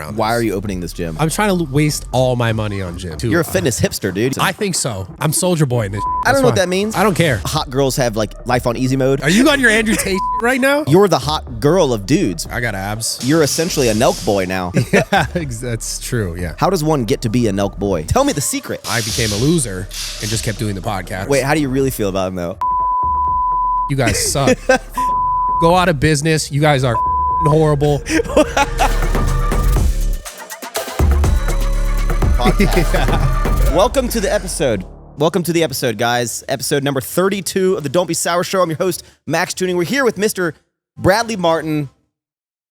down. Why are you opening this gym? I'm trying to waste all my money on gym. You're a fitness hipster, dude. I think so. I'm Soldier Boy in this. I don't know what that means. I don't care. Hot girls have like life on easy mode. Are you on your Andrew Tate right now? You're the hot girl of dudes. I got abs. You're essentially a Nelk boy now. Yeah, that's true. Yeah. How does one get to be a Nelk boy? Tell me the secret. I became a loser and just kept doing the podcast. Wait, how do you really feel about him though? You guys suck. Go out of business. You guys are horrible. Yeah. Welcome to the episode. Welcome to the episode, guys. Episode number 32 of the Don't Be Sour Show. I'm your host, Maxx Tuning. We're here with Mr. Bradley Martyn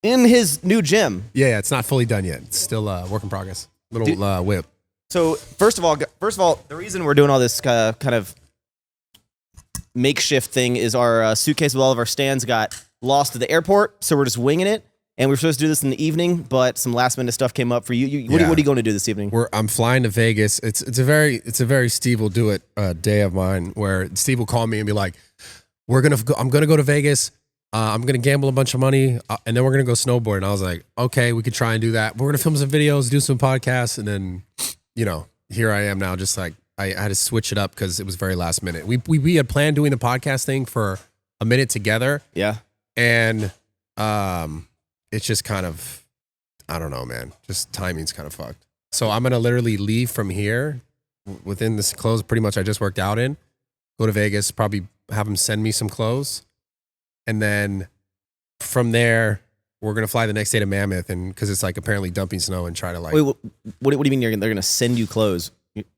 in his new gym. Yeah, it's not fully done yet. It's still work in progress. Little whip. So first of all, the reason we're doing all this kind of makeshift thing is our suitcase with all of our stands got lost at the airport, so we're just winging it. And we were supposed to do this in the evening, but some last minute stuff came up for you. What are you going to do this evening? I'm flying to Vegas. It's a very Steve will do it day of mine, where Steve will call me and be like, I'm gonna go to Vegas. I'm gonna gamble a bunch of money, and then we're gonna go snowboard. And I was like, okay, we could try and do that. We're gonna film some videos, do some podcasts, and then, here I am now. Just like I had to switch it up because it was very last minute. We had planned doing the podcast thing for a minute together. Yeah, and it's just kind of, I don't know, man. Just timing's kind of fucked. So I'm gonna literally leave from here within this clothes pretty much I just worked out in. Go to Vegas, probably have them send me some clothes, and then from there we're gonna fly the next day to Mammoth, and because it's like apparently dumping snow, and try to like. Wait, what do you mean they're gonna send you clothes?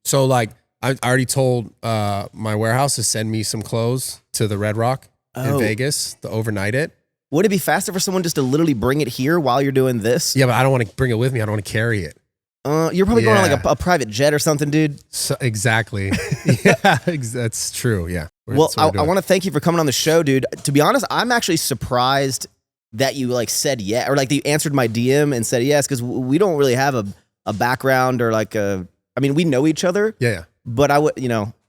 So like I already told my warehouse to send me some clothes to the Red Rock in Vegas to overnight it. Would it be faster for someone just to literally bring it here while you're doing this? Yeah, but I don't want to bring it with me. I don't want to carry it. You're probably going on like a private jet or something, dude. So, exactly. Yeah, that's true. Yeah. Well, I want to thank you for coming on the show, dude. To be honest, I'm actually surprised that you like said yeah, or like that you answered my DM and said yes, because we don't really have a background or like I mean, we know each other. Yeah. But I would,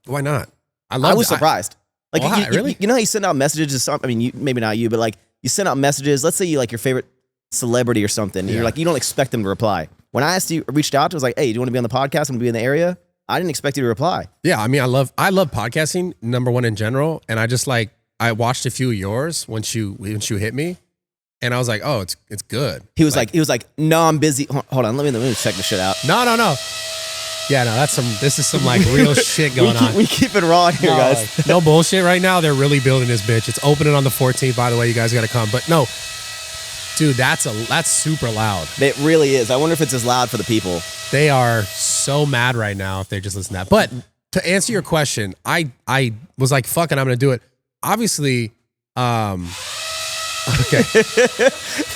Why not? I was surprised. Like, really? You know how you send out messages to some, I mean, maybe not you, but like you send out messages. Let's say you like your favorite celebrity or something. And you're like, you don't expect them to reply. When I reached out to, I was like, hey, do you want to be on the podcast? I'm gonna be in the area. I didn't expect you to reply. Yeah, I mean, I love podcasting, number one in general, and I watched a few of yours once you hit me, and I was like, oh, it's good. He was like, no, I'm busy. Hold on, let me check this shit out. No. Yeah, no, this is some like real shit going on. We keep it raw here, guys. No bullshit right now. They're really building this bitch. It's opening on the 14th, by the way. You guys got to come. But no, dude, that's super loud. It really is. I wonder if it's as loud for the people. They are so mad right now if they just listen to that. But to answer your question, I was like, fuck it, I'm going to do it. Obviously, okay.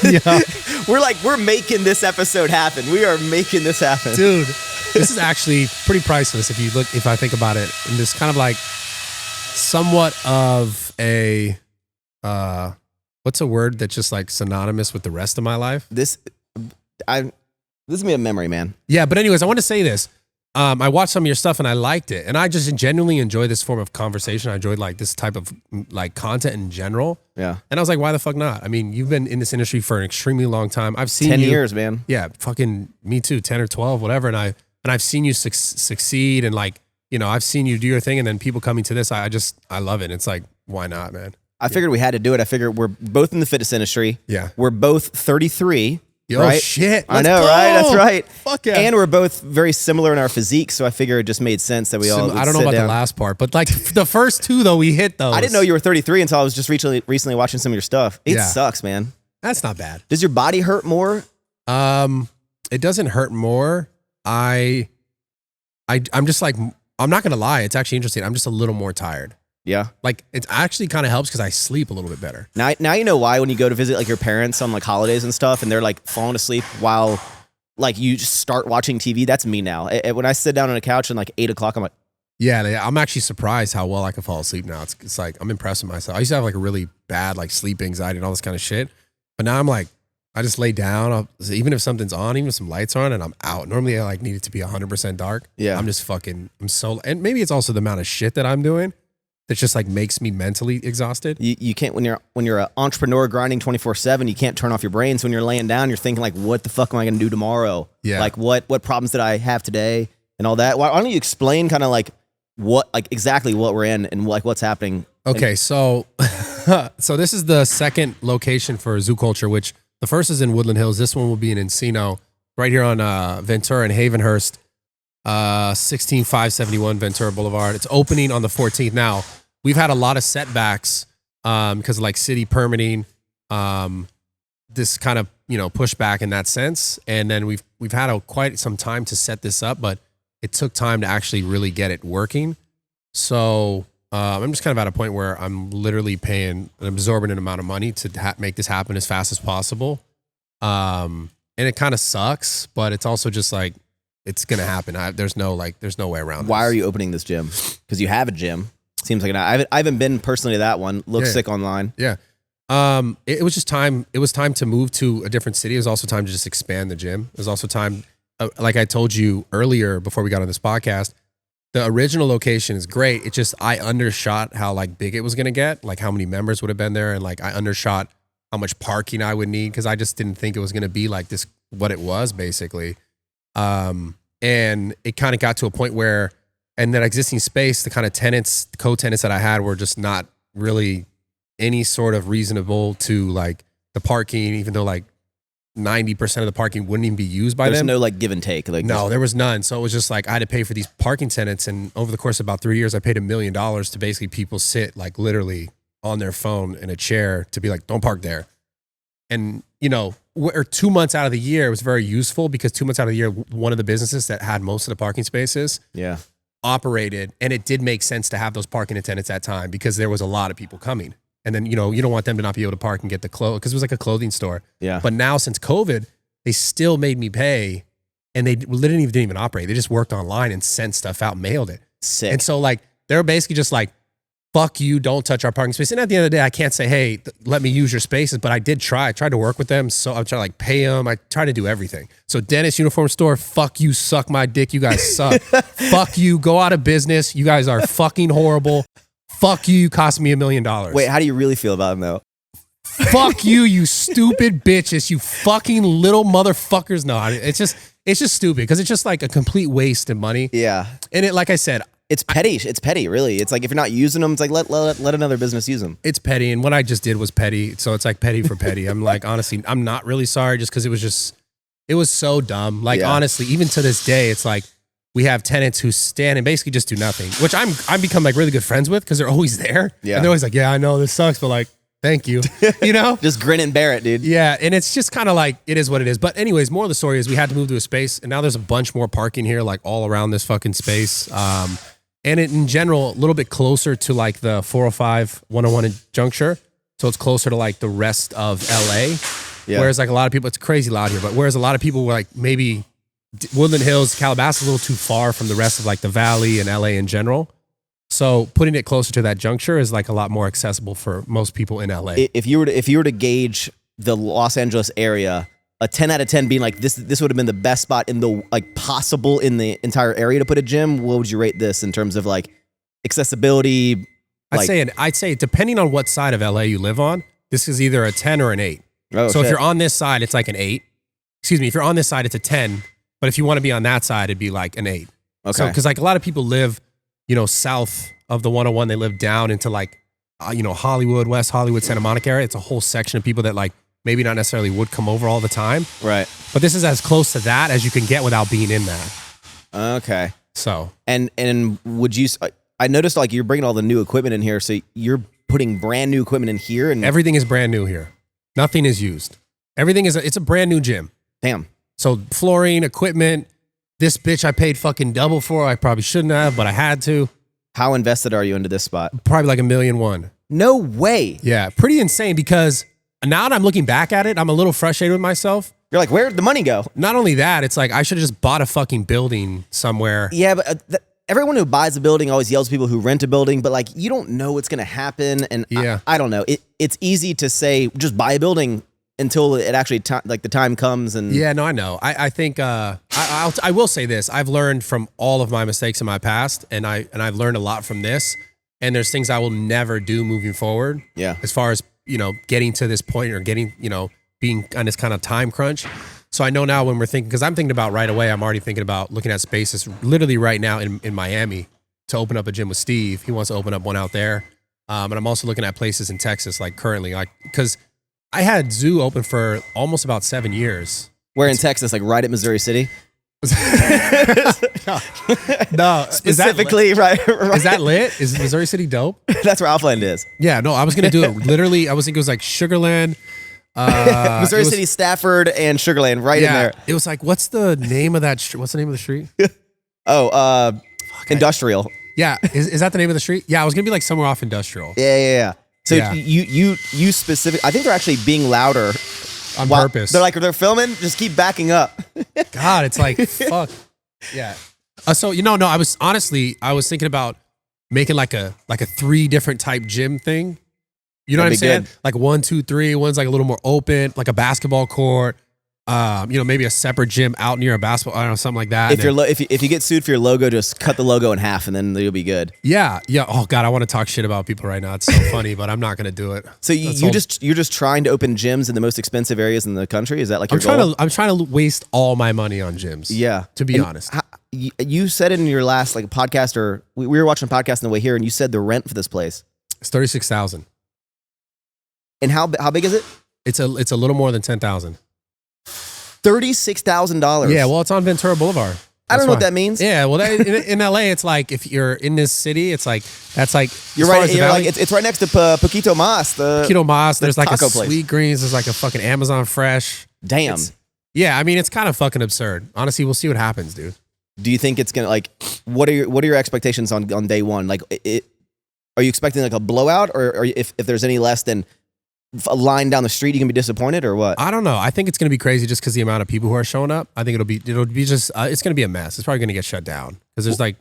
Yeah. We're making this episode happen. We are making this happen. Dude, this is actually pretty priceless if I think about it. And this kind of like somewhat of a, what's a word that's just like synonymous with the rest of my life? This is me a memory, man. Yeah, but anyways, I want to say this. I watched some of your stuff and I liked it. And I just genuinely enjoy this form of conversation. I enjoyed like this type of like content in general. Yeah. And I was like, why the fuck not? I mean, you've been in this industry for an extremely long time. I've seen 10 years, man. Yeah, fucking me too, 10 or 12, whatever. And I've seen you succeed, and like, I've seen you do your thing, and then people coming to this, I love it. It's like, why not, man? I figured we had to do it. I figured we're both in the fitness industry. Yeah. We're both 33. Yo, right? shit. I know, right? That's right. Fuck yeah. And we're both very similar in our physique, so I figure it just made sense that we all I don't know about the last part, but like the first two, though, we hit those. I didn't know you were 33 until I was just recently watching some of your stuff. It sucks, man. That's not bad. Does your body hurt more? It doesn't hurt more. I'm just like, I'm not going to lie. It's actually interesting. I'm just a little more tired. Yeah. Like, it actually kind of helps because I sleep a little bit better. Now you know why when you go to visit like your parents on like holidays and stuff and they're like falling asleep while like you just start watching TV. That's me now. When I sit down on a couch and like 8 o'clock, I'm like, yeah, I'm actually surprised how well I can fall asleep now. It's like, I'm impressed with myself. I used to have like a really bad like sleep anxiety and all this kind of shit. But now I'm like, I just lay down. Even if something's on, even if some lights are on, and I'm out. Normally I like need it to be 100% dark. Yeah. I'm so, and maybe it's also the amount of shit that I'm doing. that just like makes me mentally exhausted. You can't when you're an entrepreneur grinding 24/7. You can't turn off your brain. So when you're laying down, you're thinking like, what the fuck am I going to do tomorrow? Yeah. Like what problems did I have today and all that. Why don't you explain kind of like what like exactly what we're in and like what's happening? Okay, so so this is the second location for Zoo Culture, which the first is in Woodland Hills. This one will be in Encino, right here on Ventura and Havenhurst, 16571 Ventura Boulevard. It's opening on the 14th. Now, we've had a lot of setbacks because of like city permitting, this kind of, pushback in that sense. And then we've had quite some time to set this up, but it took time to actually really get it working. So I'm just kind of at a point where I'm literally paying an exorbitant amount of money to make this happen as fast as possible. And it kind of sucks, but it's also just like, it's going to happen. There's no way around Why this. are you opening this gym? Because you have a gym. Seems like I haven't been personally to that one. Looks sick online. Yeah. It was just time. It was time to move to a different city. It was also time to just expand the gym. It was also time, like I told you earlier before we got on this podcast, the original location is great. It just, I undershot how like big it was going to get, like how many members would have been there. And like, I undershot how much parking I would need. Cause I just didn't think it was going to be like this, what it was basically. And it kind of got to a point where, and that existing space, the kind of tenants, co-tenants that I had were just not really any sort of reasonable to like the parking, even though like 90% of the parking wouldn't even be used by them. There's no like give and take. Like no, there was none. So it was just like I had to pay for these parking tenants. And over the course of about 3 years, I paid $1 million to basically people sit like literally on their phone in a chair to be like, don't park there. And, or 2 months out of the year, it was very useful because 2 months out of the year, one of the businesses that had most of the parking spaces operated. And it did make sense to have those parking attendants at time because there was a lot of people coming. And then, you don't want them to not be able to park and get the clothes because it was like a clothing store. Yeah. But now since COVID, they still made me pay and they literally didn't even operate. They just worked online and sent stuff out, mailed it. Sick. And so like, they're basically just like, fuck you, don't touch our parking space. And at the end of the day, I can't say, hey, let me use your spaces, but I did try. I tried to work with them. So I tried to like pay them. I tried to do everything. So Dennis Uniform Store, fuck you, suck my dick. You guys suck. Fuck you, go out of business. You guys are fucking horrible. Fuck you, cost me $1 million. Wait, how do you really feel about him though? Fuck you, you stupid bitches, you fucking little motherfuckers. No, it's just stupid because it's just like a complete waste of money. Yeah. And it, like I said, it's petty. It's petty, really. It's like if you're not using them, it's like let another business use them. It's petty. And what I just did was petty. So it's like petty for petty. I'm like, honestly, I'm not really sorry just because it was so dumb. Like, honestly, even to this day, it's like, we have tenants who stand and basically just do nothing, which I'm become like really good friends with because they're always there. Yeah. And they're always like, yeah, I know this sucks, but like, thank you. Just grin and bear it, dude. Yeah. And it's just kind of like, it is what it is. But anyways, more of the story is we had to move to a space and now there's a bunch more parking here, like all around this fucking space. And it, in general, a little bit closer to like the 405, 101 juncture. So it's closer to like the rest of LA. Yeah. Whereas like a lot of people, it's crazy loud here, but whereas a lot of people were like maybe Woodland Hills, Calabasas, a little too far from the rest of like the Valley and LA in general. So putting it closer to that juncture is like a lot more accessible for most people in LA. If you were to gauge the Los Angeles area, a 10 out of 10 being like this would have been the best spot in the like possible in the entire area to put a gym, what would you rate this in terms of like accessibility? I'd say depending on what side of LA you live on, this is either a 10 or an 8. Oh, so if you're on this side, it's like an 8. Excuse me, if you're on this side, it's a 10. But if you want to be on that side, it'd be like an 8. Okay. So, because like a lot of people live, south of the 101, they live down into like, Hollywood, West Hollywood, Santa Monica area. It's a whole section of people that like maybe not necessarily would come over all the time. Right. But this is as close to that as you can get without being in that. Okay. So. And would you, I noticed like you're bringing all the new equipment in here. So you're putting brand new equipment in here. And everything is brand new here. Nothing is used. Everything is, it's a brand new gym. Damn. So flooring, equipment, this bitch I paid fucking double for. I probably shouldn't have, but I had to. How invested are you into this spot? Probably like $1.1 million. No way. Yeah, pretty insane because now that I'm looking back at it, I'm a little frustrated with myself. You're like, where'd the money go? Not only that, it's like I should have just bought a fucking building somewhere. Yeah, but everyone who buys a building always yells at people who rent a building, but like you don't know what's going to happen. And yeah. I don't know. It's easy to say, just buy a building until it actually like the time comes. And yeah, no, I know. I think I will say this. I've learned from all of my mistakes in my past, and I've learned a lot from this. and there's things I will never do moving forward. Yeah. As far as, getting to this point or getting, being on this kind of time crunch. So I know now when we're thinking, because I'm thinking about right away, I'm already thinking about looking at spaces literally right now in Miami to open up a gym with Steve. He wants to open up one out there. And I'm also looking at places in Texas, like currently, like, because I had Zoo open for almost about 7 years. Where in Texas, like right at Missouri City? No, Specifically, right. Is that lit? Is Missouri City dope? That's where Alphaland is. Yeah, no, I was going to do it literally. I was thinking it was like Sugarland. Missouri City, Stafford, and Sugarland, right in there. It was like, what's the name of that street? What's the name of the street? Industrial. Yeah, is that the name of the street? Yeah, I was gonna be like somewhere off Industrial. Yeah. So Yeah. you specific. I think they're actually being louder On purpose. They're filming. Just keep backing up. God, it's like fuck. Yeah. So no, I was thinking about making like a 3 different type gym thing. You know That'd what I'm be saying? Like 1, 2, 3. One's like a little more open, like a basketball court. Maybe a separate gym out near a basketball, I don't know, something like that. If you get sued for your logo, just cut the logo in half, and then you'll be good. Yeah. Oh God, I want to talk shit about people right now. It's so funny, but I'm not gonna do it. So you're just trying to open gyms in the most expensive areas in the country? Is that like your goal? I'm trying to waste all my money on gyms. Yeah. To be honest. You said in your last podcast, or we were watching a podcast on the way here, and you said the rent for this place. It's $36,000. And how big is it? It's a little more than $10,000. $36,000. Yeah, well, it's on Ventura Boulevard. I don't know what that means. Yeah, well, in LA, it's like if you're in this city, it's like that's like you're right. It's right next to Poquito Mas. Poquito Mas. There's like a taco place. Sweet Greens. There's like a fucking Amazon Fresh. Damn. Yeah, I mean, it's kind of fucking absurd. Honestly, we'll see what happens, dude. Do you think it's gonna what are your expectations on day one? Like, are you expecting like a blowout, or if there's any less than a line down the street, you can be disappointed, or what? I don't know. I think it's going to be crazy just because the amount of people who are showing up. I think it'll be just it's going to be a mess. It's probably going to get shut down because there's like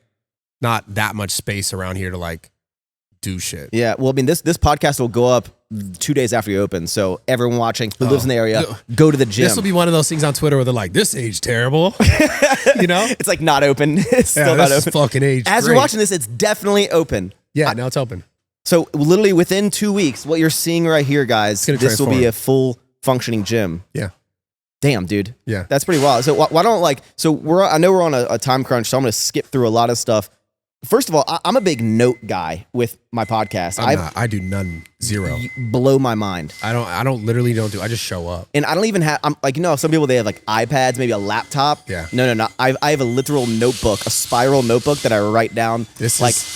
not that much space around here to like do shit. Yeah. Well, I mean, this podcast will go up 2 days after you open, so everyone watching who lives in the area, go to the gym. This will be one of those things on Twitter where they're like, "This age terrible," It's like not open. It's still not open. Fucking age. As you're watching this, it's definitely open. Yeah, now it's open. So literally within 2 weeks, what you're seeing right here, guys, this will be a full functioning gym. Yeah. Damn, dude. Yeah. That's pretty wild. So why don't I know we're on a time crunch, so I'm going to skip through a lot of stuff. First of all, I'm a big note guy with my podcast. I do none. Zero. Blow my mind. I just show up. And I don't even have, I'm like, some people, they have like iPads, maybe a laptop. Yeah. No. I have a literal notebook, a spiral notebook that I write down This is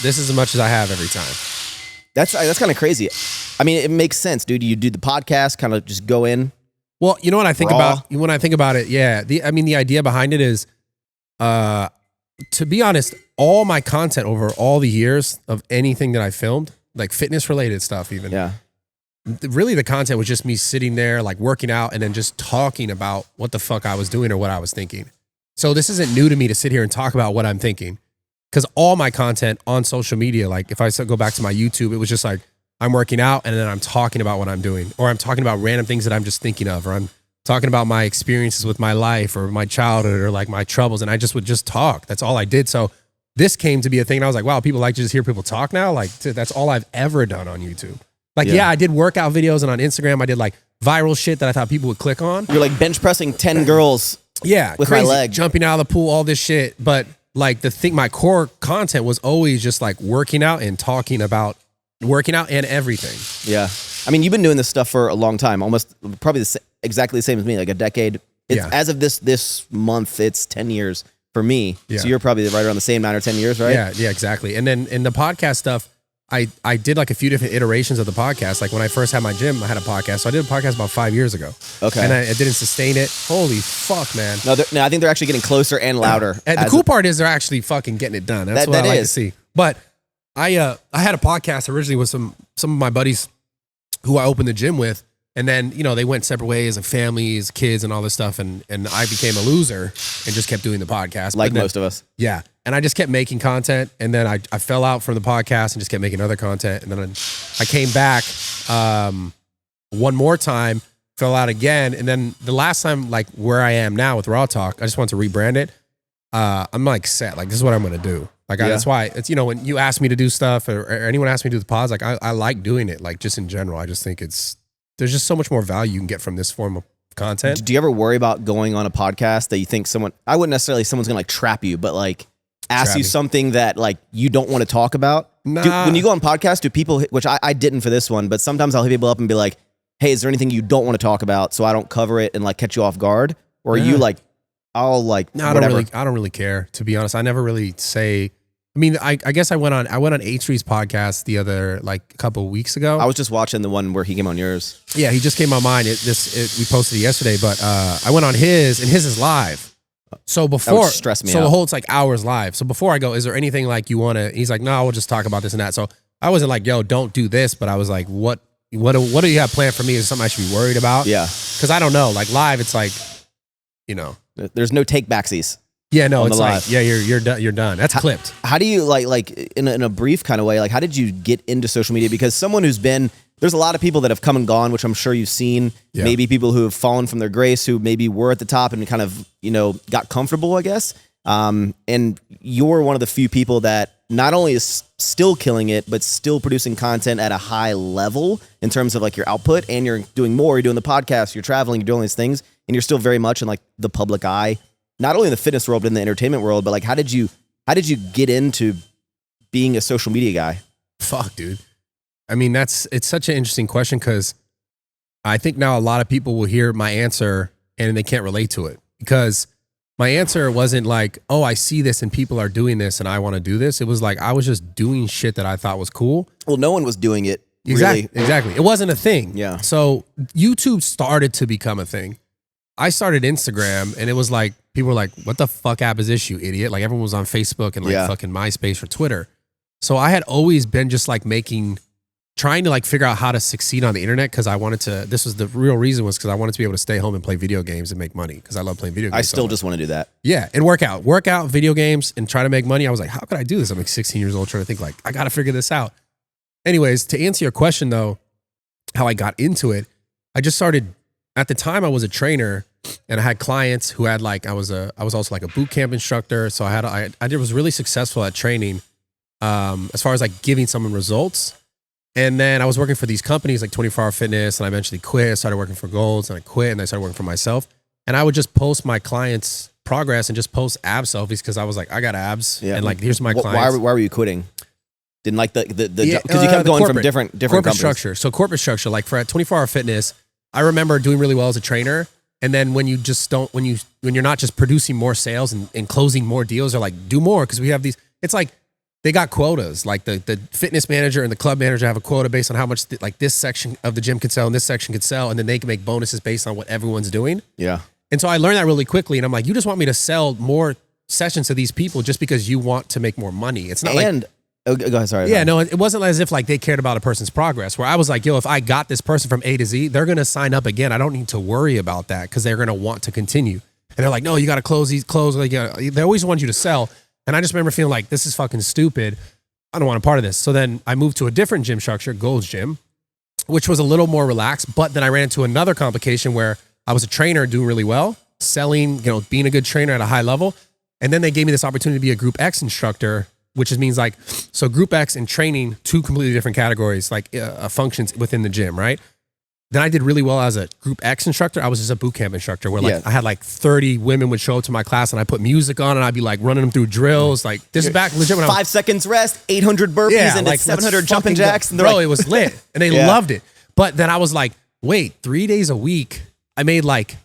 as much as I have every time. That's kind of crazy. I mean, it makes sense, dude. You do the podcast, kind of just go in. Well, you know what I think about when I think about it? Yeah. The idea behind it is, to be honest, all my content over all the years of anything that I filmed, like fitness related stuff, even. Yeah. Really, the content was just me sitting there, like working out, and then just talking about what the fuck I was doing or what I was thinking. So this isn't new to me to sit here and talk about what I'm thinking, because all my content on social media, like if I go back to my YouTube, it was just like I'm working out and then I'm talking about what I'm doing, or I'm talking about random things that I'm just thinking of, or I'm talking about my experiences with my life or my childhood or like my troubles, and I just would just talk. That's all I did. So this came to be a thing, and I was like, wow, people like to just hear people talk now. Like that's all I've ever done on YouTube. Like, yeah, I did workout videos, and on Instagram, I did like viral shit that I thought people would click on. You're like bench pressing 10 girls. Yeah, with crazy, my leg, jumping out of the pool, all this shit. But like my core content was always just like working out and talking about working out and everything. Yeah, I mean, you've been doing this stuff for a long time, almost probably exactly the same as me, like a decade. As of this month, it's 10 years for me. Yeah. So you're probably right around the same 9 or 10 years, right? Yeah, exactly. And then in the podcast stuff, I did like a few different iterations of the podcast. Like when I first had my gym, I had a podcast. So I did a podcast about 5 years ago. Okay. And I didn't sustain it. Holy fuck, man. No, I think they're actually getting closer and louder. And the cool part is they're actually fucking getting it done. That's what I like to see. But I had a podcast originally with some of my buddies who I opened the gym with. And then, they went separate ways of families, kids, and all this stuff. And I became a loser and just kept doing the podcast. Like most of us. Yeah. And I just kept making content. And then I fell out from the podcast and just kept making other content. And then I came back one more time, fell out again. And then the last time, like where I am now with Raw Talk, I just want to rebrand it. I'm like set. Like, this is what I'm going to do. Like Yeah. that's why it's, you know, when you ask me to do stuff or anyone asks me to do the pods, like I like doing it. Like just in general, I just think there's just so much more value you can get from this form of content. Do you ever worry about going on a podcast that you think I wouldn't necessarily someone's gonna like trap you, but like ask Trap you me. something that like you don't want to talk about? Nah. When you go on podcasts, do people, which I didn't for this one, but sometimes I'll hit people up and be like, hey, is there anything you don't want to talk about so I don't cover it and like catch you off guard? Or are you like, I'll like, No, I don't really care, to be honest. I never really say. I mean, I guess I went on H3's podcast the other like a couple of weeks ago. I was just watching the one where he came on yours. Yeah, he just came on mine. We posted it yesterday, but I went on his, and his is live. So before, stress me so out. the whole it's like hours live. So before I go, is there anything like you want to? He's like, no, we'll just talk about this and that. So I wasn't like, yo, don't do this, but I was like, what do you have planned for me? Is it something I should be worried about? Yeah, because I don't know. Like live, it's like, you know, there's no take backsies. yeah, no, On it's the like, live. yeah, you're done. You're done. That's clipped. How do you like in a brief kind of way, like how did you get into social media? Because someone there's a lot of people that have come and gone, which I'm sure you've seen. Yeah. Maybe people who have fallen from their grace, who maybe were at the top and kind of, you know, got comfortable, I guess. And you're one of the few people that not only is still killing it, but still producing content at a high level in terms of like your output, and you're doing more. You're doing the podcast, you're traveling, you're doing these things, and you're still very much in like the public eye, not only in the fitness world, but in the entertainment world. But like, how did you get into being a social media guy? Fuck, dude. I mean, it's such an interesting question because I think now a lot of people will hear my answer and they can't relate to it, because my answer wasn't like, oh, I see this and people are doing this and I want to do this. It was like, I was just doing shit that I thought was cool. Well, no one was doing it. Exactly. Really. Exactly. It wasn't a thing. Yeah. So YouTube started to become a thing. I started Instagram and it was like, people were like, what the fuck app is this, you idiot? Like everyone was on Facebook and like Yeah. fucking MySpace or Twitter. So I had always been just like trying to like figure out how to succeed on the internet, because I wanted to, this was the real reason, was because I wanted to be able to stay home and play video games and make money, because I love playing video games. I so still much. just want to do that. Yeah, and work out video games and try to make money. I was like, how could I do this? I'm like 16 years old trying to think like, I got to figure this out. Anyways, to answer your question though, how I got into it, I just started, at the time I was a trainer and I had clients who had like, I was also like a boot camp instructor. So I was really successful at training as far as like giving someone results. And then I was working for these companies like 24 Hour Fitness, and I eventually quit. I started working for Golds and I quit, and I started working for myself. And I would just post my clients' progress and just post ab selfies, because I was like, I got abs. Yeah. And like, here's my Why clients. were you quitting? Didn't like the Yeah, because you kept the going from corporate- different corporate companies. structure. So corporate structure, like for at 24 Hour Fitness, I remember doing really well as a trainer. And then when you're not just producing more sales and closing more deals, they're like, do more, because we have these, it's like, they got quotas. Like the fitness manager and the club manager have a quota based on how much like this section of the gym could sell and this section could sell. And then they can make bonuses based on what everyone's doing. Yeah. And so I learned that really quickly. And I'm like, you just want me to sell more sessions to these people just because you want to make more money. It's not like, go ahead, sorry. yeah, no, it wasn't as if like they cared about a person's progress, where I was like, yo, if I got this person from A to Z, they're going to sign up again. I don't need to worry about that, because they're going to want to continue. And they're like, no, you got to close these, like, they always want you to sell. And I just remember feeling like, this is fucking stupid. I don't want a part of this. So then I moved to a different gym structure, Gold's Gym, which was a little more relaxed. But then I ran into another complication where I was a trainer doing really well, selling, being a good trainer at a high level. And then they gave me this opportunity to be a Group X instructor, which means like, so Group X and training, two completely different categories, like functions within the gym, right? Then I did really well as a Group X instructor. I was just a boot camp instructor where like I had like 30 women would show up to my class and I put music on and I'd be like running them through drills. Like this is back legit when I was 5 seconds rest, 800 burpees, and like, 700 let's jumping fucking jacks. go. And they're Bro, like, it was lit. And they loved it. But then I was like, wait, 3 days a week, I made like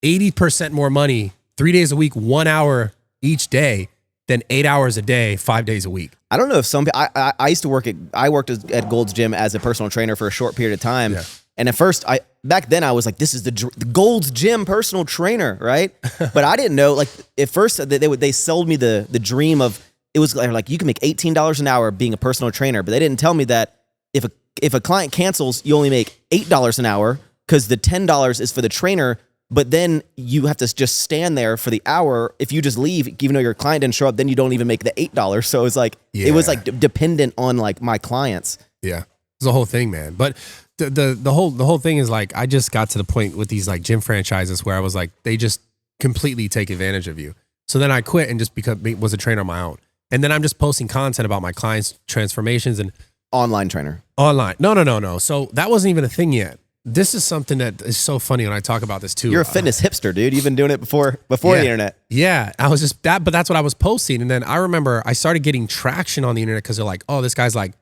80% more money 3 days a week, 1 hour each day, than 8 hours a day, 5 days a week. I don't know if some I used to worked at Gold's Gym as a personal trainer for a short period of time. Yeah. And at first, back then I was like, this is the Gold's Gym personal trainer, right? But I didn't know, like at first they sold me the dream of, it was like you can make $18 an hour being a personal trainer, but they didn't tell me that if a client cancels, you only make $8 an hour, because the $10 is for the trainer. But then you have to just stand there for the hour. If you just leave, even though your client didn't show up, then you don't even make the $8. So it was like dependent on like my clients. Yeah, it's the whole thing, man. But the whole thing is like, I just got to the point with these like gym franchises where I was like, they just completely take advantage of you. So then I quit and just was a trainer on my own. And then I'm just posting content about my clients' transformations and Online trainer. online. No. So that wasn't even a thing yet. This is something that is so funny when I talk about this too. You're a fitness hipster, dude. You've been doing it before yeah, the internet. Yeah, I was just that, but that's what I was posting. And then I remember I started getting traction on the internet because they're like, oh, this guy's like,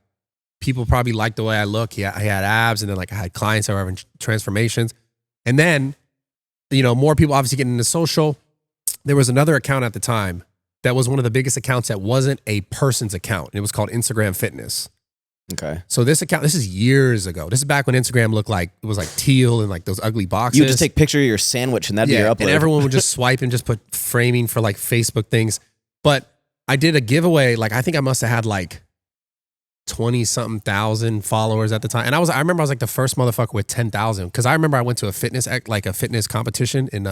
people probably like the way I look. Yeah, I had abs, and then like I had clients that were having transformations. And then, more people obviously getting into social. There was another account at the time that was one of the biggest accounts that wasn't a person's account. It was called Instagram Fitness. Okay. So this is years ago. This is back when Instagram looked like, it was like teal and like those ugly boxes. You would just take a picture of your sandwich and that'd be your upload. And everyone would just swipe and just put framing for like Facebook things. But I did a giveaway. Like I think I must have had like 20 something thousand followers at the time. And I remember I was like the first motherfucker with 10,000. Cause I remember I went to a fitness competition in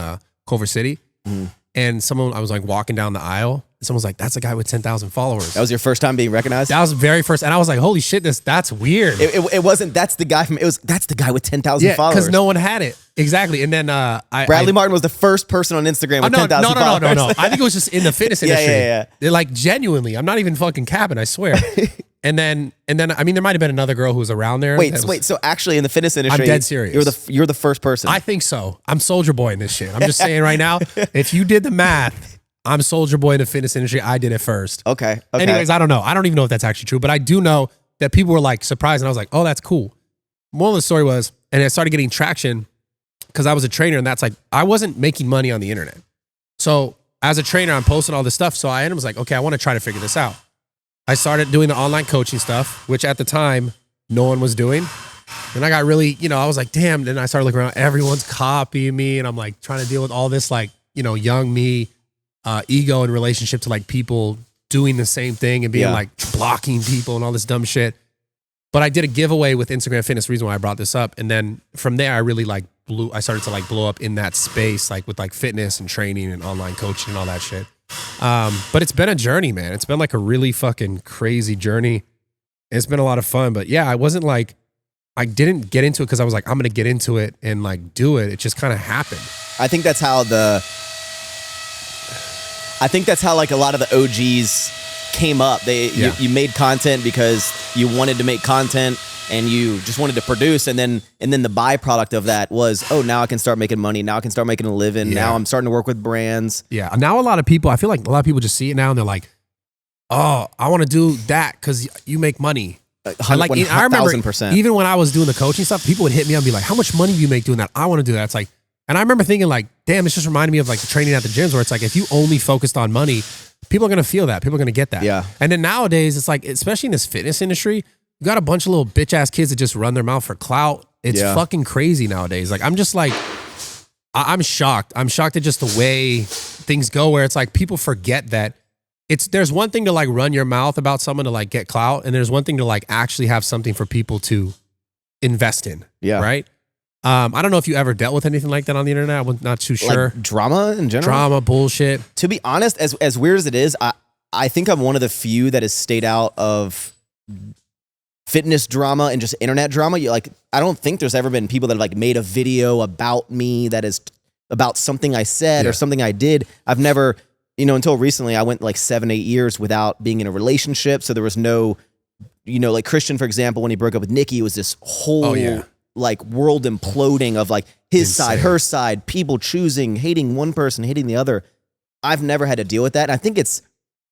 Culver City. Mm. And I was like walking down the aisle. And someone's like, that's a guy with 10,000 followers. That was your first time being recognized? That was the very first. And I was like, holy shit, that's weird. It wasn't, that's the guy with 10,000 followers. Because no one had it. Exactly. And then Bradley Martyn was the first person on Instagram with 10,000 followers. No. I think it was just in the fitness industry. Yeah. They're like, genuinely, I'm not even fucking capping, I swear. And then, I mean, there might have been another girl who was around there. Wait. So actually, in the fitness industry, I'm dead serious. You're the first person. I think so. I'm Soldier Boy in this shit. I'm just saying right now. If you did the math, I'm Soldier Boy in the fitness industry. I did it first. Okay. Anyways, I don't know. I don't even know if that's actually true, but I do know that people were like surprised, and I was like, oh, that's cool. Moral of the story was, and I started getting traction because I was a trainer, and that's like I wasn't making money on the internet. So as a trainer, I'm posting all this stuff. So I was like, okay, I want to try to figure this out. I started doing the online coaching stuff, which at the time, no one was doing. And I got really, I was like, damn. Then I started looking around, everyone's copying me. And I'm like trying to deal with all this, like, young me, ego in relationship to like people doing the same thing and being like blocking people and all this dumb shit. But I did a giveaway with Instagram Fitness, reason why I brought this up. And then from there, I really I started to like blow up in that space, like with like fitness and training and online coaching and all that shit. But it's been a journey, man. It's been like a really fucking crazy journey. It's been a lot of fun, but yeah, I didn't get into it because I was like, I'm going to get into it and like do it. It just kind of happened. I think that's how like a lot of the OGs came up. You made content because you wanted to make content and you just wanted to produce. And then the byproduct of that was, oh, now I can start making money. Now I can start making a living. Yeah. Now I'm starting to work with brands. Yeah. Now I feel like a lot of people just see it now and they're like, oh, I want to do that because you make money. I remember 1,000%. Even when I was doing the coaching stuff, people would hit me up and be like, how much money do you make doing that? I want to do that. It's like, and I remember thinking like, damn, it's just reminded me of like the training at the gyms where it's like, if you only focused on money, people are going to feel that. People are going to get that. Yeah. And then nowadays it's like, especially in this fitness industry, you got a bunch of little bitch ass kids that just run their mouth for clout. It's fucking crazy nowadays. Like, I'm just like, I'm shocked. I'm shocked at just the way things go where it's like people forget that there's one thing to like run your mouth about someone to like get clout. And there's one thing to like actually have something for people to invest in. Yeah. Right. I don't know if you ever dealt with anything like that on the internet. I'm not too sure. Like drama in general? Drama, bullshit. To be honest, as weird as it is, I think I'm one of the few that has stayed out of fitness drama and just internet drama. I don't think there's ever been people that have like made a video about me that is about something I said or something I did. I've never, until recently, I went like 7-8 years without being in a relationship. So there was no, like Christian, for example, when he broke up with Nikki, it was this whole like world imploding of like his side, her side, people choosing, hating one person, hating the other. I've never had to deal with that. And I think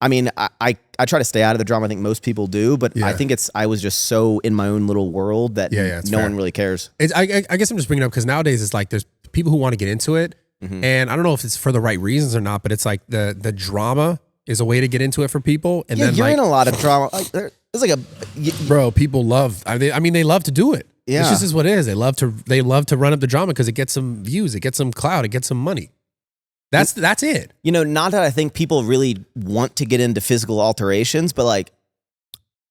I try to stay out of the drama. I think most people do, but I think I was just so in my own little world that no one really cares. I guess I'm just bringing it up because nowadays it's like there's people who want to get into it. Mm-hmm. And I don't know if it's for the right reasons or not, but it's like the drama is a way to get into it for people. And then you're like, in a lot of drama. There's like bro, people love, they love to do it. Yeah. It's just is what it is. They love to run up the drama because it gets some views, it gets some clout, it gets some money. That's it. Not that I think people really want to get into physical alterations, but like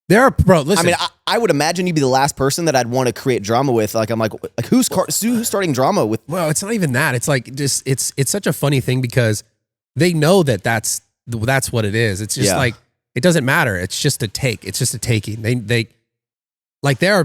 listen. I mean, I would imagine you'd be the last person that I'd want to create drama with. Like, I'm like who's starting drama with? Well, it's not even that. It's like just it's such a funny thing because they know that's what it is. It's just like it doesn't matter. It's just a take. It's just a taking. They like there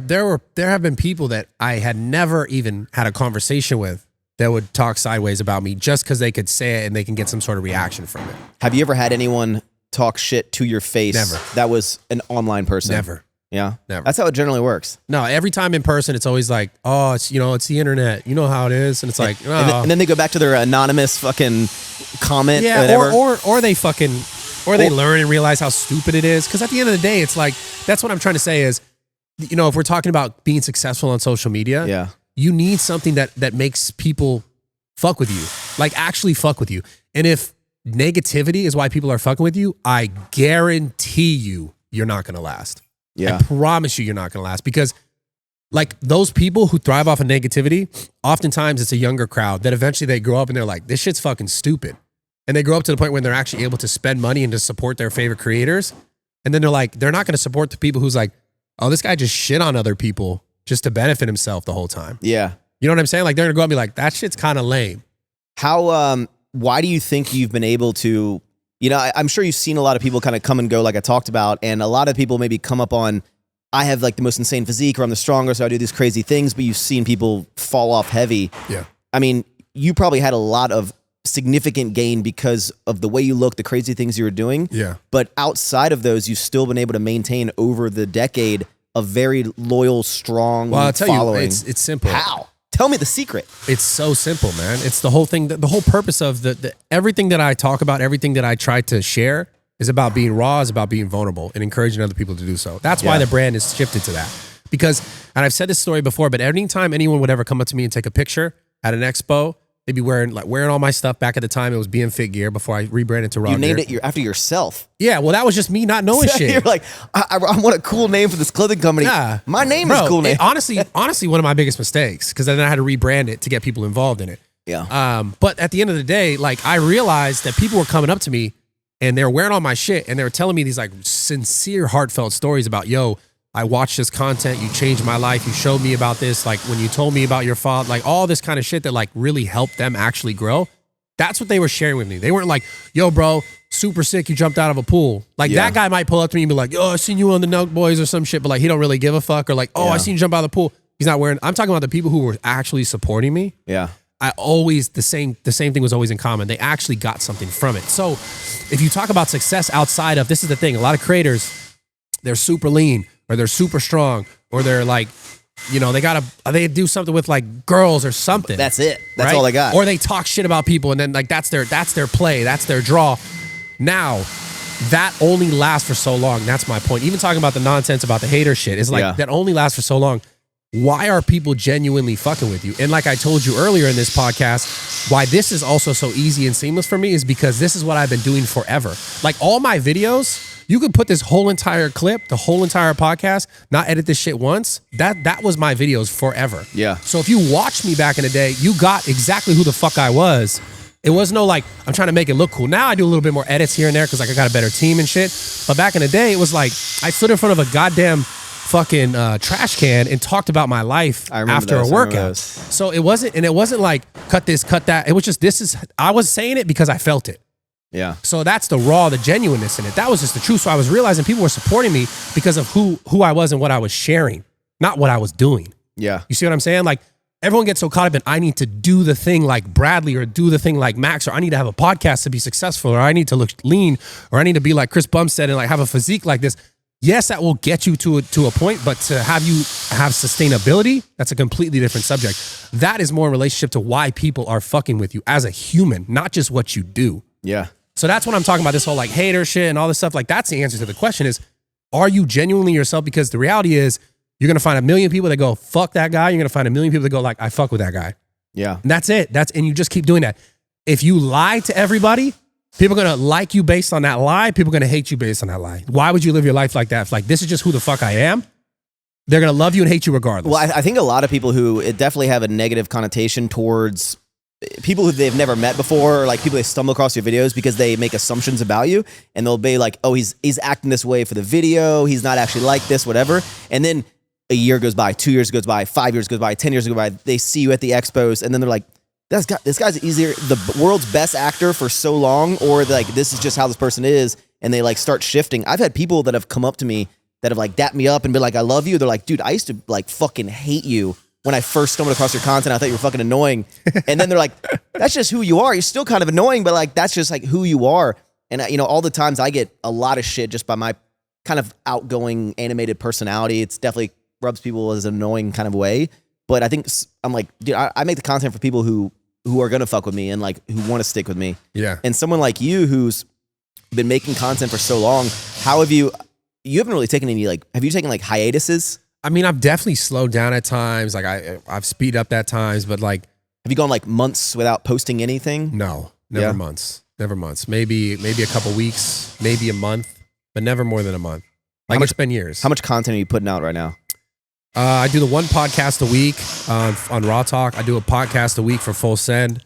have been people that I had never even had a conversation with that would talk sideways about me just because they could say it and they can get some sort of reaction from it. Have you ever had anyone talk shit to your face Never. that was an online person? Never. Yeah? Never. That's how it generally works. No, every time in person, it's always like, oh, it's, it's the internet. You know how it is. And it's like, oh. And then they go back to their anonymous fucking comment. Yeah, or whatever. or they fucking, or they learn and realize how stupid it is. Because at the end of the day, it's like, that's what I'm trying to say is, if we're talking about being successful on social media, Yeah. you need something that makes people fuck with you, like actually fuck with you. And if negativity is why people are fucking with you, I guarantee you're not going to last. Yeah. I promise you're not going to last, because like those people who thrive off of negativity, oftentimes it's a younger crowd that eventually they grow up and they're like, this shit's fucking stupid. And they grow up to the point where they're actually able to spend money and to support their favorite creators. And then they're like, they're not going to support the people who's like, oh, this guy just shit on other people just to benefit himself the whole time. Yeah. You know what I'm saying? Like they're going to go up and be like, that shit's kind of lame. Why do you think you've been able to, I'm sure you've seen a lot of people kind of come and go, like I talked about, and a lot of people maybe come up on, I have like the most insane physique, or I'm the strongest, so I do these crazy things, but you've seen people fall off heavy. Yeah. I mean, you probably had a lot of significant gain because of the way you look, the crazy things you were doing. Yeah. But outside of those, you've still been able to maintain over the decade a very loyal, strong Well, I'll tell following. you, it's simple. How? Tell me the secret. It's so simple, man. It's the whole thing, the whole purpose of the everything that I talk about, everything that I try to share is about being raw, is about being vulnerable and encouraging other people to do so. That's why the brand is shifted to that. Because, and I've said this story before, but anytime anyone would ever come up to me and take a picture at an expo, they'd be wearing all my stuff. Back at the time, it was Being Fit Gear before I rebranded to Raw You named Gear. it after yourself. Yeah, well, that was just me not knowing shit. You're like, I want a cool name for this clothing company. Yeah. My name is a cool name. Honestly, one of my biggest mistakes, because then I had to rebrand it to get people involved in it. Yeah. But at the end of the day, like I realized that people were coming up to me and they were wearing all my shit and they were telling me these like sincere, heartfelt stories about, yo, I watched this content, you changed my life, you showed me about this, like when you told me about your father, like all this kind of shit that like really helped them actually grow. That's what they were sharing with me. They weren't like, yo, bro, super sick, you jumped out of a pool. Like that guy might pull up to me and be like, yo, I seen you on the Nelk Boys or some shit, but like he don't really give a fuck. Or like, oh, I seen you jump out of the pool. He's not wearing, I'm talking about the people who were actually supporting me. Yeah. I always, the same thing was always in common. They actually got something from it. So if you talk about success outside of, this is the thing, a lot of creators, they're super lean or they're super strong or they're like, they do something with like girls or something. That's it. That's right? all they got. Or they talk shit about people and then like that's their play, that's their draw. Now, that only lasts for so long. That's my point. Even talking about the nonsense about the hater shit is like that only lasts for so long. Why are people genuinely fucking with you? And like I told you earlier in this podcast, why this is also so easy and seamless for me is because this is what I've been doing forever. Like all my videos, you could put this whole entire clip, the whole entire podcast, not edit this shit once. That was my videos forever. Yeah. So if you watched me back in the day, you got exactly who the fuck I was. It was no like, I'm trying to make it look cool. Now I do a little bit more edits here and there because like I got a better team and shit. But back in the day, it was like, I stood in front of a goddamn fucking trash can and talked about my life after a workout. So it wasn't like cut this, cut that. It was just, I was saying it because I felt it. Yeah. So that's the raw, the genuineness in it. That was just the truth. So I was realizing people were supporting me because of who I was and what I was sharing, not what I was doing. Yeah. You see what I'm saying? Like everyone gets so caught up in, I need to do the thing like Bradley or do the thing like Maxx, or I need to have a podcast to be successful, or I need to look lean, or I need to be like Chris Bumstead and like have a physique like this. Yes, that will get you to a point, but to have you have sustainability, that's a completely different subject. That is more in relationship to why people are fucking with you as a human, not just what you do. Yeah. So that's what I'm talking about, this whole like hater shit and all this stuff. Like that's the answer to the question is, are you genuinely yourself? Because the reality is you're going to find a million people that go, fuck that guy. You're going to find a million people that go like, I fuck with that guy. Yeah. And that's it. And you just keep doing that. If you lie to everybody, people are going to like you based on that lie. People are going to hate you based on that lie. Why would you live your life like that? If like, this is just who the fuck I am. They're going to love you and hate you regardless. Well, I think a lot of people who definitely have a negative connotation towards people who they've never met before, or like people they stumble across your videos because they make assumptions about you, and they'll be like, oh, he's acting this way for the video. He's not actually like this, whatever. And then a year goes by, 2 years goes by, 5 years goes by, 10 years go by. They see you at the expos, and then they're like, this guy's either the world's best actor for so long, or like, this is just how this person is. And they like start shifting. I've had people that have come up to me that have like dapped me up and been like, I love you. They're like, dude, I used to like fucking hate you when I first stumbled across your content. I thought you were fucking annoying. And then they're like, that's just who you are. You're still kind of annoying, but like, that's just like who you are. And all the times I get a lot of shit just by my kind of outgoing animated personality. It's definitely rubs people as an annoying kind of way. But I think I'm like, dude, I make the content for people who are gonna fuck with me and like who want to stick with me. Yeah. And someone like you who's been making content for so long, how have you haven't really taken any have you taken like hiatuses? I mean, I've definitely slowed down at times. Like I've speed up at times, but like, have you gone like months without posting anything? No, never months. Never months. Maybe a couple weeks, maybe a month, but never more than a month. Like it's been years. How much content are you putting out right now? I do the one podcast a week on Raw Talk. I do a podcast a week for Full Send.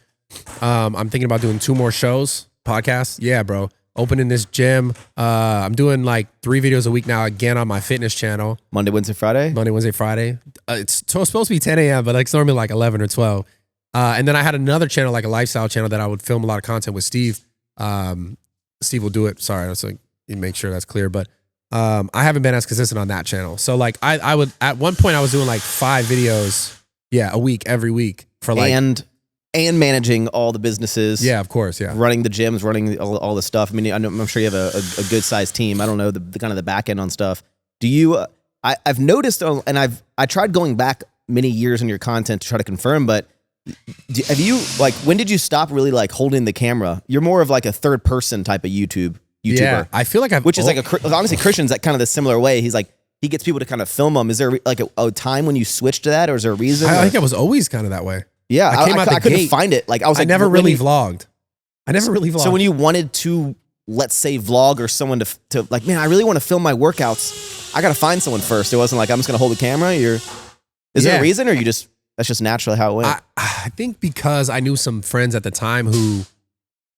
I'm thinking about doing 2 more shows, podcasts. Yeah, bro. Opening this gym. I'm doing like 3 videos a week now again on my fitness channel. Monday, Wednesday, Friday? Monday, Wednesday, Friday. It's supposed to be 10 a.m., but like it's normally like 11 or 12. And then I had another channel, like a lifestyle channel that I would film a lot of content with Steve. Steve will do it. Sorry, let's make sure that's clear. But I haven't been as consistent on that channel. So like I would, at one point I was doing like 5 videos, a week, every week for like. And managing all the businesses. Yeah, of course, yeah. Running the gyms, running all the stuff. I mean, I'm sure you have a good sized team. I don't know the kind of the back end on stuff. Do you, I've noticed, and I tried going back many years on your content to try to confirm, but have you, like, when did you stop really like holding the camera? You're more of like a third person type of YouTuber. Yeah, I feel like which is like honestly, Christian's that kind of the similar way. He's like, he gets people to kind of film him. Is there like a time when you switched to that, or is there a reason? I think I was always kind of that way. Yeah, I couldn't find it. Like I never really vlogged. So when you wanted to, let's say, vlog or someone to like, man, I really want to film my workouts, I got to find someone first. It wasn't like I'm just gonna hold the camera. Is there a reason, or that's just naturally how it went? I think because I knew some friends at the time who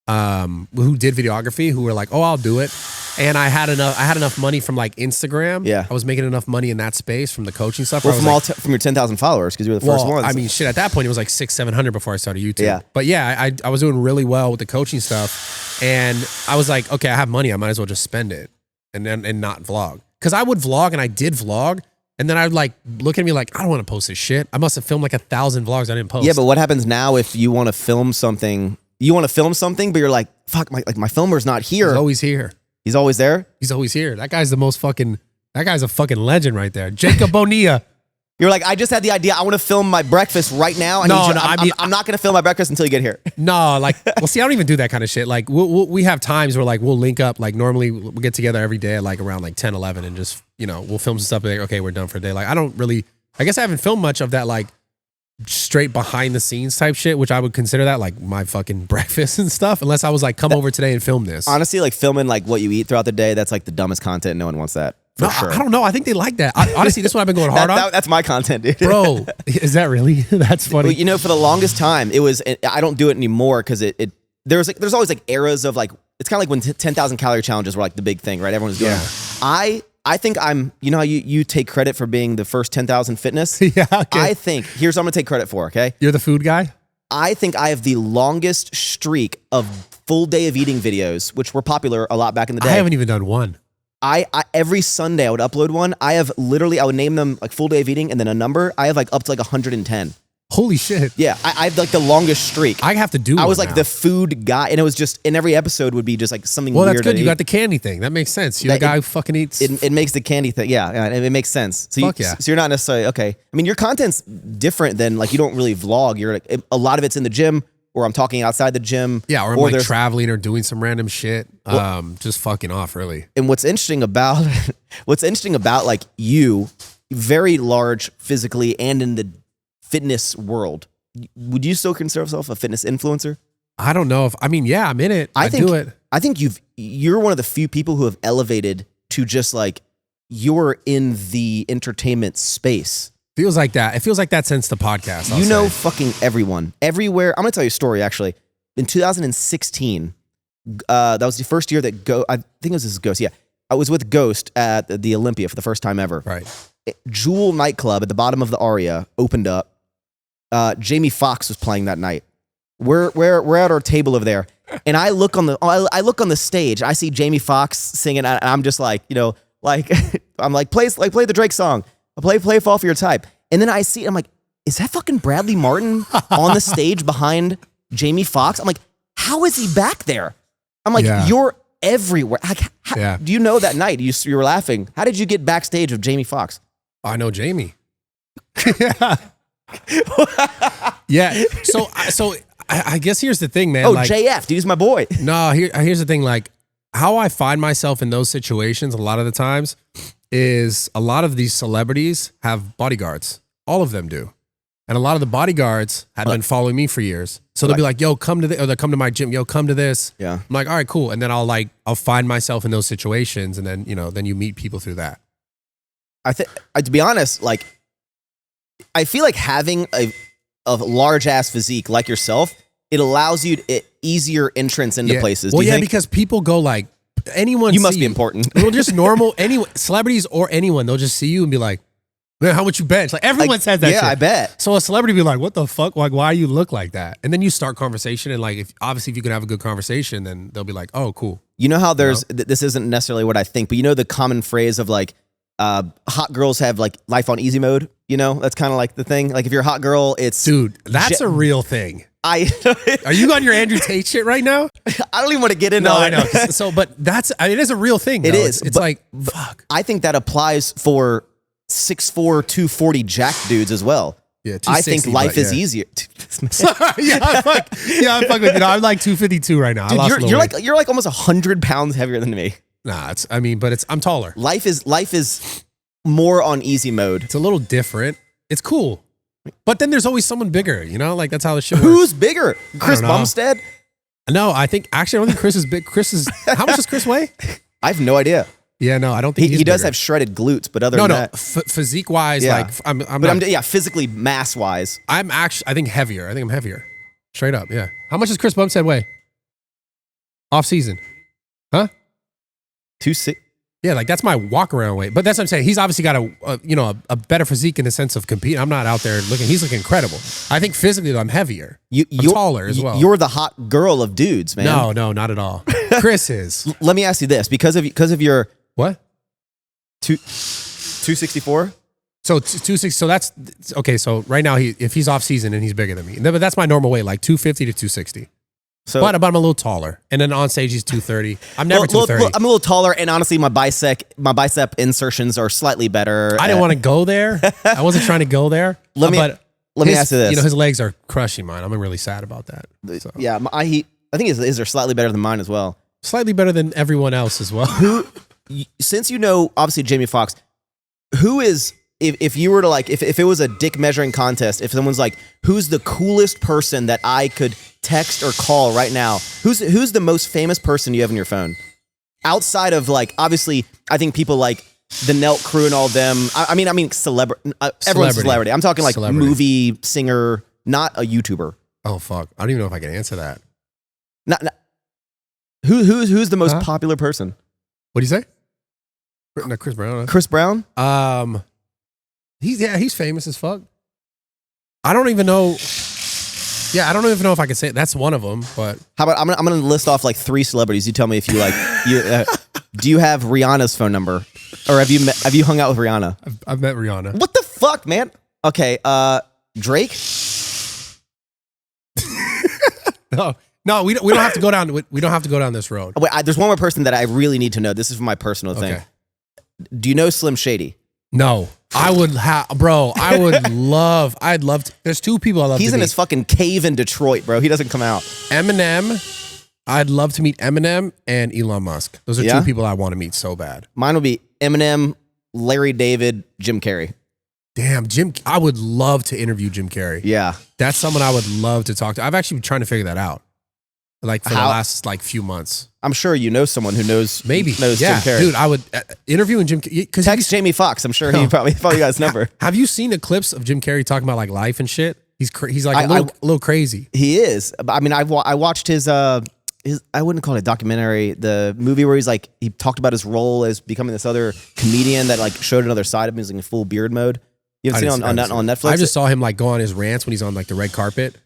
did videography who were like, oh, I'll do it. And I had enough money from like Instagram. Yeah. I was making enough money in that space from the coaching stuff. Well, from your 10,000 followers, because you were the first ones. I mean, shit, at that point it was like 600-700 before I started YouTube. Yeah. But yeah, I was doing really well with the coaching stuff. And I was like, okay, I have money. I might as well just spend it and not vlog. Because I would vlog, and I did vlog. And then I'd like look at me like, I don't want to post this shit. I must have filmed like 1,000 vlogs I didn't post. Yeah, but what happens now if you want to film something? You want to film something, but you're like, fuck, my filmer's not here. He's always here. He's always there? He's always here. That guy's a fucking legend right there. Jacob Bonilla. You're like, I just had the idea. I want to film my breakfast right now. I'm not going to film my breakfast until you get here. No, like, well, see, I don't even do that kind of shit. Like, we have times where like we'll link up. Like normally we'll get together every day at like around like 10, 11 and just, we'll film some stuff. Like, okay, we're done for the day. Like, I guess I haven't filmed much of that like straight behind the scenes type shit, which I would consider that like my fucking breakfast and stuff, unless I was like, come over today and film this. Honestly, like filming like what you eat throughout the day, that's like the dumbest content. No one wants that. For sure. I don't know. I think they like that. Honestly, this is what I've been going hard on. That's my content, dude. Bro, is that really? That's funny. Well, for the longest time, it was, I don't do it anymore because there's always like eras of like, it's kind of like when 10,000 calorie challenges were like the big thing, right? Everyone's doing it. I think I'm, how you take credit for being the first 10,000 fitness? Yeah, okay. Here's what I'm going to take credit for, okay? You're the food guy? I think I have the longest streak of full day of eating videos, which were popular a lot back in the day. I haven't even done one. I every Sunday I would upload one. I would name them like full day of eating and then a number. I have like up to like 110. Holy shit. Yeah, I have like the longest streak. I have to do I was like now. the food guy, and it was just, in every episode would be just like something weird. Well, that's good. You got the candy thing. That makes sense. You're the guy who fucking eats. It makes the candy thing. Yeah, it makes sense. So so you're not necessarily, okay. I mean, your content's different than like, you don't really vlog. You're like, a lot of it's in the gym, or I'm talking outside the gym. Yeah, or I'm like traveling or doing some random shit. Just fucking off, really. And what's interesting about like you, very large physically and in the fitness world, would you still consider yourself a fitness influencer? I don't know I'm in it. I do it. I think you're one of the few people who have elevated to just like, you're in the entertainment space. Feels like that. It feels like that since the podcast. You know fucking everyone. Everywhere. I'm going to tell you a story, actually. In 2016, that was the first year that I think it was this Ghost. Yeah. I was with Ghost at the Olympia for the first time ever. Right. Jewel nightclub at the bottom of the Aria opened up. Jamie Foxx was playing that night. We're at our table over there, and I look on the stage. I see Jamie Foxx singing, and I'm just like, like I'm like, play the Drake song. Play Fall for Your Type. And then I see, I'm like, is that fucking Bradley Martyn on the stage behind Jamie Foxx? I'm like, how is he back there? I'm like, everywhere. Yeah. Do you know that night you were laughing? How did you get backstage with Jamie Foxx? I know Jamie. Yeah. So I guess here's the thing, man. Oh, like, JF, dude, he's my boy. No, here's the thing. Like, how I find myself in those situations a lot of the times is a lot of these celebrities have bodyguards. All of them do. And a lot of the bodyguards have been following me for years. So they'll be like, yo, come to this, or they'll come to my gym, yo, come to this. Yeah. I'm like, all right, cool. And then I'll find myself in those situations, and then, then you meet people through that. I think, to be honest, like, I feel like having a large ass physique like yourself, it allows you easier entrance into places. Well, Do you yeah, think? because people go like, anyone You must see be important. Well, just normal, celebrities or anyone, they'll just see you and be like, man, how much you bench? Like, everyone says that Yeah, shit. I bet. So a celebrity be like, what the fuck? Like, why you look like that? And then you start conversation, and like, if you can have a good conversation, then they'll be like, oh, cool. You know how there's, this isn't necessarily what I think, but you know the common phrase of like, hot girls have like life on easy mode? You know, that's kind of like the thing. Like if you're a hot girl, it's... Dude, that's a real thing. Are you on your Andrew Tate shit right now? I don't even want to get into No, it. I know. So, but it is a real thing, though. It is. It's like, fuck. I think that applies for 6'4", 240 jack dudes as well. Yeah, I think 260, life but is yeah. easier. I'm fucking with you. I'm like 252 right now. Dude, I lost a little weight. you're like almost 100 pounds heavier than me. Nah, I'm taller. Life is more on easy mode. It's a little different. It's cool. But then there's always someone bigger, Like, that's how the shit works. Who's bigger? Chris don't know. Bumstead? No, I don't think Chris is big. How much does Chris weigh? I have no idea. Yeah, no, I don't think He does bigger. have shredded glutes, but other than that, physique wise, Yeah. like I'm physically mass wise. I'm actually, I think heavier. I think I'm heavier. Straight up, yeah. How much does Chris Bumstead weigh? Off season, huh? 260. Yeah, like that's my walk around weight. But that's what I'm saying. He's obviously got a better physique in the sense of competing. I'm not out there looking. He's looking incredible. I think physically though, I'm heavier. I'm taller as well. You're the hot girl of dudes, man. No, not at all. Chris is. Let me ask you this, because of your What? 264. So 260. So that's okay. So right now, if he's off season and he's bigger than me, but that's my normal weight, like 250 to 260. So, but I'm a little taller, and then on stage he's 230. I'm never 230. I'm a little taller, and honestly, my bicep insertions are slightly better. I didn't want to go there. I wasn't trying to go there. Let me ask you this. His legs are crushing mine. I'm really sad about that. So. Yeah, I think his are slightly better than mine as well. Slightly better than everyone else as well. Since you know, obviously, Jamie Foxx, who is, if you were to like, if it was a dick measuring contest, if someone's like, who's the coolest person that I could text or call right now, who's the most famous person you have in your phone? Outside of like, obviously, I think people like the Nelt crew and all of them. I mean, celebrity. Everyone's a celebrity. I'm talking like movie, singer, not a YouTuber. Oh, fuck. I don't even know if I can answer that. Not who's the most popular person? What do you say? No, Chris Brown. Chris Brown? He's famous as fuck. I don't even know. Yeah, I don't even know if I can say it. That's one of them. But how about I'm gonna list off like 3 celebrities. You tell me if you like. Do you have Rihanna's phone number, or have you hung out with Rihanna? I've met Rihanna. What the fuck, man? Okay, Drake. No, we don't have to go down. We don't have to go down this road. Wait, there's one more person that I really need to know. This is for my personal thing. Okay. Do you know Slim Shady? No, I would bro. I'd love to. There's 2 people I love. He's to in meet. his fucking cave in Detroit, bro. He doesn't come out. Eminem. I'd love to meet Eminem and Elon Musk. Those are 2 people I want to meet so bad. Mine will be Eminem, Larry David, Jim Carrey. Damn, I would love to interview Jim Carrey. Yeah. That's someone I would love to talk to. I've actually been trying to figure that out. Like for the last like few months. I'm sure you know someone who knows Jim Carrey. Dude, I would interview Jim Carrey. Text Jamie Foxx. I'm sure he probably got his number. Have you seen the clips of Jim Carrey talking about like life and shit? He's like a little crazy. He is. I mean, I watched his I wouldn't call it a documentary, the movie where he talked about his role as becoming this other comedian that like showed another side of him. He's like in full beard mode. You haven't seen it on Netflix? I just saw him like go on his rants when he's on like the red carpet.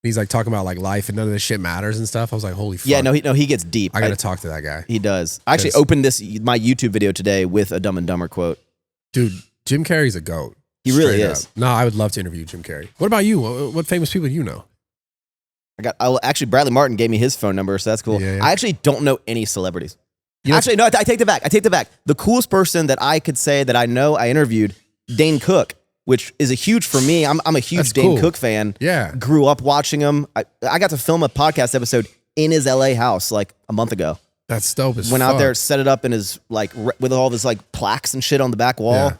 He's like talking about like life and none of this shit matters and stuff. I was like, holy fuck. Yeah, he gets deep. I got to talk to that guy. He does. I actually opened my YouTube video today with a Dumb and Dumber quote. Dude, Jim Carrey's a goat. He really is. No, I would love to interview Jim Carrey. What about you? What famous people do you know? Actually, Bradley Martyn gave me his phone number, so that's cool. Yeah. I actually don't know any celebrities. Actually, no, I take that back. The coolest person that I could say that I know I interviewed, Dane Cook, which is a huge for me. I'm a huge Dane Cook fan. Yeah. Grew up watching him. I got to film a podcast episode in his LA house like a month ago. That's dope as Went fuck. out there, set it up in his like with all this like plaques and shit on the back wall. Yeah.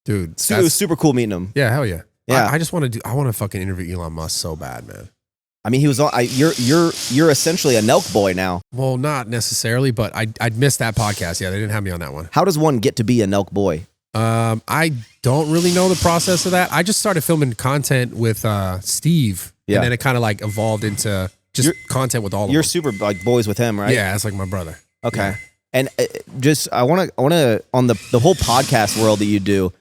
Dude. It was super cool meeting him. Yeah, hell yeah. Yeah. I just want to I want to fucking interview Elon Musk so bad, man. I mean, he was on. You're essentially a Nelk boy now. Well, not necessarily, but I'd missed that podcast. Yeah, they didn't have me on that one. How does one get to be a Nelk boy? I don't really know the process of that. I just started filming content with Steve, Yeah. and then it kind of like evolved into just content with all of them. You're super like boys with him, right? Yeah, it's like my brother. Okay. Yeah. And just I want to on the whole podcast world that you do,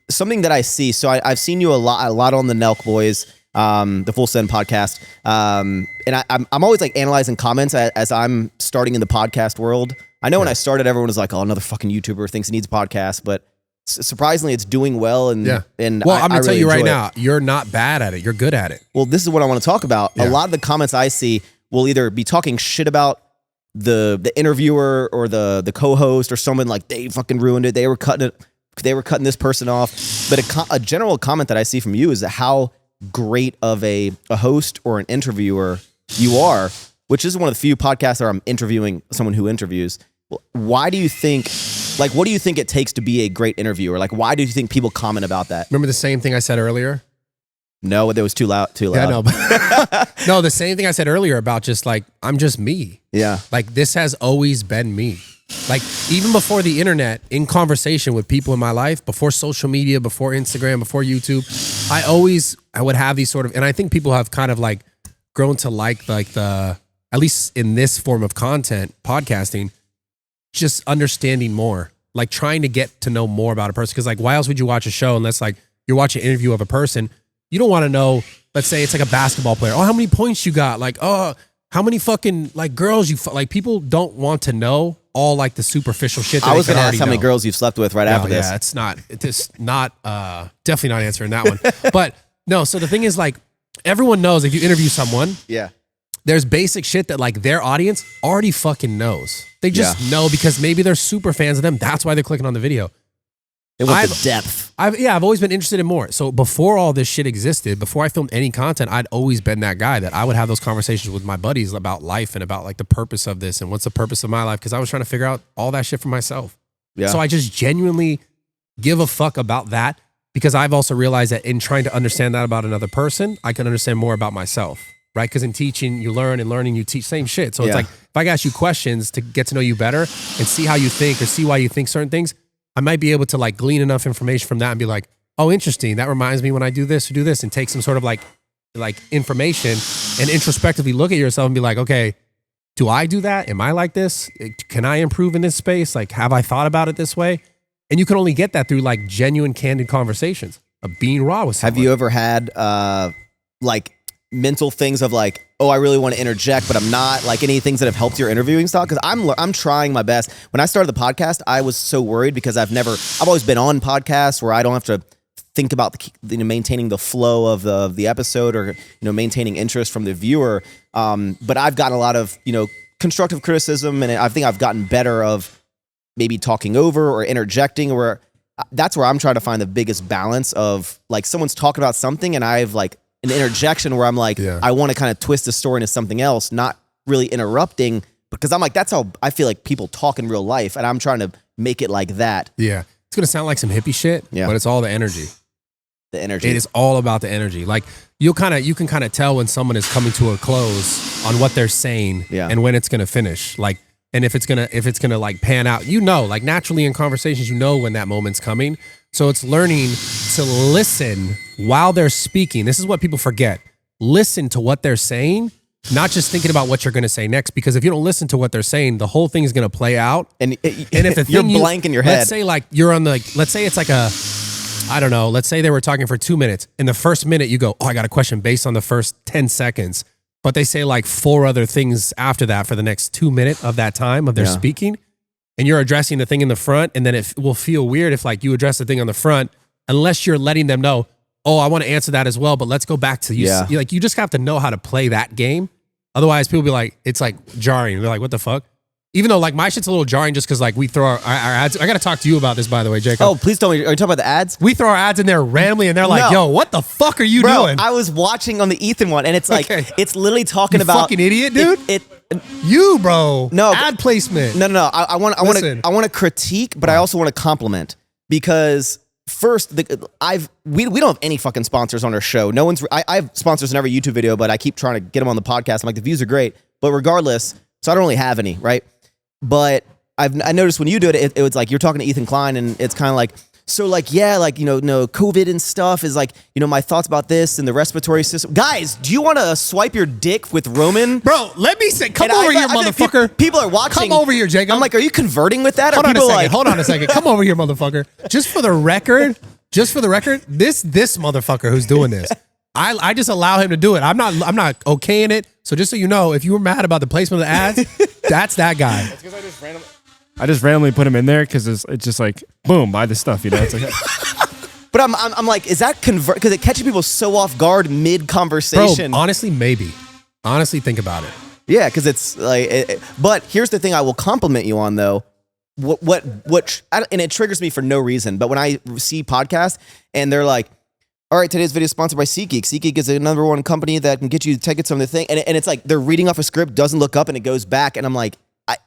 something that I see. So I've seen you a lot on the Nelk Boys, the Full Send podcast, and I'm always like analyzing comments as I'm starting in the podcast world. I know when I started, everyone was like, "Oh, another fucking YouTuber thinks he needs a podcast," but surprisingly, it's doing well. And well, I'm gonna tell you right enjoy now, you're not bad at it. You're good at it. Well, this is what I want to talk about. A lot of the comments I see will either be talking shit about the interviewer or the co-host or someone like they fucking ruined it. They were cutting this person off. But a general comment that I see from you is that how great of a host or an interviewer you are, which is one of the few podcasts where I'm interviewing someone who interviews. Why do you think, like, what do you think it takes to be a great interviewer? Like, why do you think people comment about that? Remember the same thing I said earlier? No, that was too loud. Yeah, no, but no, the same thing I said earlier about just like, I'm just me. Yeah. Like this has always been me. Like even before the internet, in conversation with people in my life, before social media, before Instagram, before YouTube, I would have these sort of, and I think people have kind of like grown to like the, at least in this form of content, podcasting, just understanding more, like trying to get to know more about a person. Cause like, why else would you watch a show unless like you're watching an interview of a person? You don't want to know, let's say it's like a basketball player. Oh, how many points you got? Like, oh, how many fucking like girls you, like people don't want to know all like the superficial shit. That I was going to ask how many girls you've slept with after this. Yeah, it's not, definitely not answering that one. But no, so the thing is like, everyone knows if you interview someone, there's basic shit that like their audience already fucking knows. They just know because maybe they're super fans of them. That's why they're clicking on the video. It was the depth. I've always been interested in more. So before all this shit existed, before I filmed any content, I'd always been that guy that I would have those conversations with my buddies about life and about like the purpose of this and what's the purpose of my life. Cause I was trying to figure out all that shit for myself. Yeah. So I just genuinely give a fuck about that because I've also realized that in trying to understand that about another person, I can understand more about myself. Right? Because in teaching, you learn, and learning, you teach. Same shit. So it's like, if I ask you questions to get to know you better and see how you think or see why you think certain things, I might be able to like glean enough information from that and be like, oh, interesting. That reminds me when I do this or do this, and take some sort of like information and introspectively look at yourself and be like, okay, do I do that? Am I like this? Can I improve in this space? Like, have I thought about it this way? And you can only get that through like genuine, candid conversations of being raw with someone. Have you ever had like mental things of like, oh, I really want to interject, but I'm not, like any things that have helped your interviewing style? Because I'm trying my best. When I started the podcast, I was so worried because I've always been on podcasts where I don't have to think about maintaining the flow of the episode or maintaining interest from the viewer. But I've gotten a lot of constructive criticism, and I think I've gotten better of maybe talking over or interjecting. Or that's where I'm trying to find the biggest balance of like someone's talking about something and I've like an interjection where I'm like, I want to kind of twist the story into something else, not really interrupting, because I'm like, that's how I feel like people talk in real life, and I'm trying to make it like that. Yeah. It's going to sound like some hippie shit, but it's all the energy. The energy. It is all about the energy. Like you can kind of tell when someone is coming to a close on what they're saying and when it's going to finish. Like, and if it's going to like pan out, like naturally in conversations, when that moment's coming. So it's learning to listen while they're speaking. This is what people forget. Listen to what they're saying, not just thinking about what you're going to say next. Because if you don't listen to what they're saying, the whole thing is going to play out. And if the you're blank in your head. Let's say like you're on let's say it's like I don't know. Let's say they were talking for 2 minutes. In the first minute, you go, oh, I got a question based on the first 10 seconds. But they say like 4 other things after that for the next 2 minutes of that time of their speaking. And you're addressing the thing in the front, and then it will feel weird if like you address the thing on the front, unless you're letting them know, oh, I want to answer that as well, but let's go back to you. Yeah. Like, you just have to know how to play that game. Otherwise, people be like, it's like jarring. They're like, what the fuck? Even though like my shit's a little jarring just because like we throw our ads. I got to talk to you about this, by the way, Jacob. Oh, please tell me. Are you talking about the ads? We throw our ads in there randomly and they're like, yo, what the fuck are you doing? I was watching on the Ethan one and it's like, it's literally talking you about. Fucking idiot, dude. You, bro. No. Ad placement. No. I want to critique, but I also want to compliment because first, we don't have any fucking sponsors on our show. No one's. I have sponsors in every YouTube video, but I keep trying to get them on the podcast. I'm like, the views are great, but regardless, so I don't really have any, right? But I noticed when you do it, it was like you're talking to Ethan Klein, and it's kind of like, so like, yeah, like, you know, no COVID and stuff is like, you know, my thoughts about this and the respiratory system. Guys, do you want to swipe your dick with Roman? Bro, let me say, come over here, motherfucker. People are watching. Come over here, Jacob. I'm like, are you converting with that? Hold on a second. Come over here, motherfucker. Just for the record, this motherfucker who's doing this, I just allow him to do it. I'm not okaying it. So just so you know, if you were mad about the placement of the ads, that's that guy. It's because I just randomly put him in there because it's just like, boom, buy this stuff, you know? It's like, but I'm like, is that convert? Because it catches people so off guard mid conversation. Bro, honestly, maybe. Honestly, think about it. Yeah, because it's like, but here's the thing I will compliment you on though. And it triggers me for no reason. But when I see podcasts and they're like, all right, today's video is sponsored by SeatGeek. SeatGeek is a number one company that can get you tickets on the thing. And it's like they're reading off a script, doesn't look up, and it goes back. And I'm like,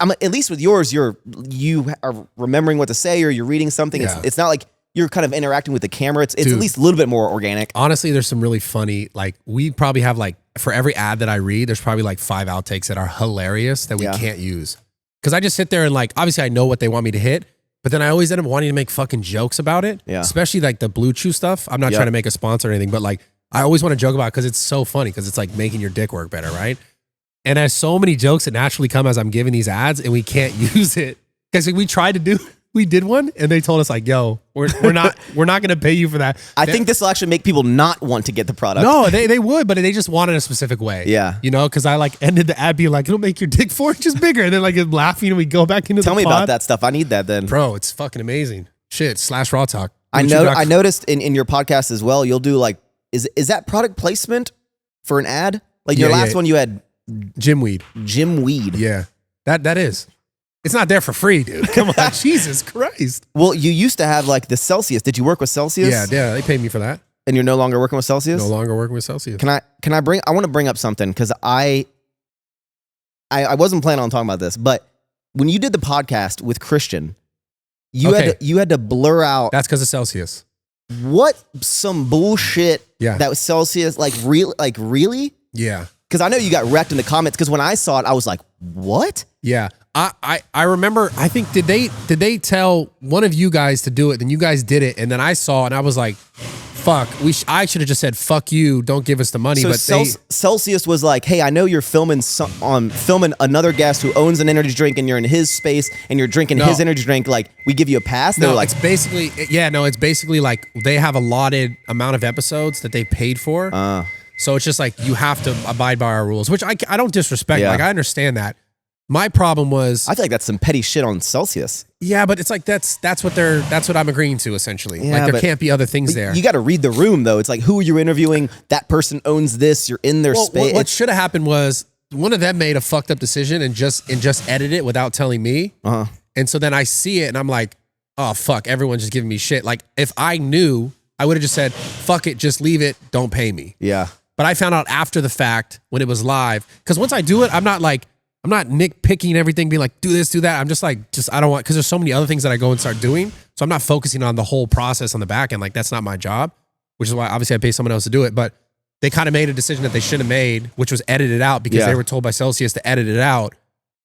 I'm at least with yours, you are remembering what to say or you're reading something. Yeah. It's not like you're kind of interacting with the camera. It's at least a little bit more organic. Honestly, there's some really funny, like we probably have like, for every ad that I read, there's probably like 5 outtakes that are hilarious that we can't use. Because I just sit there and like, obviously I know what they want me to hit, but then I always end up wanting to make fucking jokes about it. Yeah. Especially like the Blue Chew stuff. I'm not trying to make a sponsor or anything, but like I always want to joke about it because it's so funny because it's like making your dick work better, right? And there's so many jokes that naturally come as I'm giving these ads and we can't use it. Because we did one and they told us like, yo, we're not going to pay you for that. I think this will actually make people not want to get the product. No, they would, but they just wanted a specific way. Yeah. You know, because I like ended the ad being like, it'll make your dick 4 inches bigger. And then like laughing and we go back into Tell me about that stuff. I need that then. Bro, it's fucking amazing. Shit, / Raw Talk. I noticed in your podcast as well, you'll do like, is that product placement for an ad? Like your last one you had Gym Weed. Yeah. That is. It's not there for free, dude. Come on. Jesus Christ. Well, you used to have like the Celsius. Did you work with Celsius? Yeah, they paid me for that. And you're no longer working with Celsius? No longer working with Celsius. I want to bring up something because I wasn't planning on talking about this, but when you did the podcast with Christian, you had to blur out. That's because of Celsius. What some bullshit that was Celsius, like really? Yeah. Because I know you got wrecked in the comments because when I saw it, I was like, what? Yeah. I remember, I think, did they tell one of you guys to do it, then you guys did it, and then I saw it and I was like, fuck, I should have just said, fuck you, don't give us the money. So but Celsius was like, hey, I know you're filming another guest who owns an energy drink and you're in his space and you're drinking his energy drink, like, we give you a pass? No, like, it's basically like they have allotted amount of episodes that they paid for. So it's just like, you have to abide by our rules, which I don't disrespect. Like, I understand that. My problem was, I feel like that's some petty shit on Celsius. Yeah, but it's like that's what I'm agreeing to essentially. Yeah, like there can't be other things there. You got to read the room though. It's like, who are you interviewing? That person owns this. You're in their space. What should have happened was one of them made a fucked up decision and just edited it without telling me. And so then I see it and I'm like, oh fuck, everyone's just giving me shit. Like if I knew, I would have just said, fuck it, just leave it, don't pay me. Yeah. But I found out after the fact when it was live, because once I do it, I'm not nitpicking everything, being like, do this, do that. I'm just like, I don't want, because there's so many other things that I go and start doing. So I'm not focusing on the whole process on the back end. Like, that's not my job, which is why obviously I pay someone else to do it. But they kind of made a decision that they shouldn't have made, which was edit it out because they were told by Celsius to edit it out.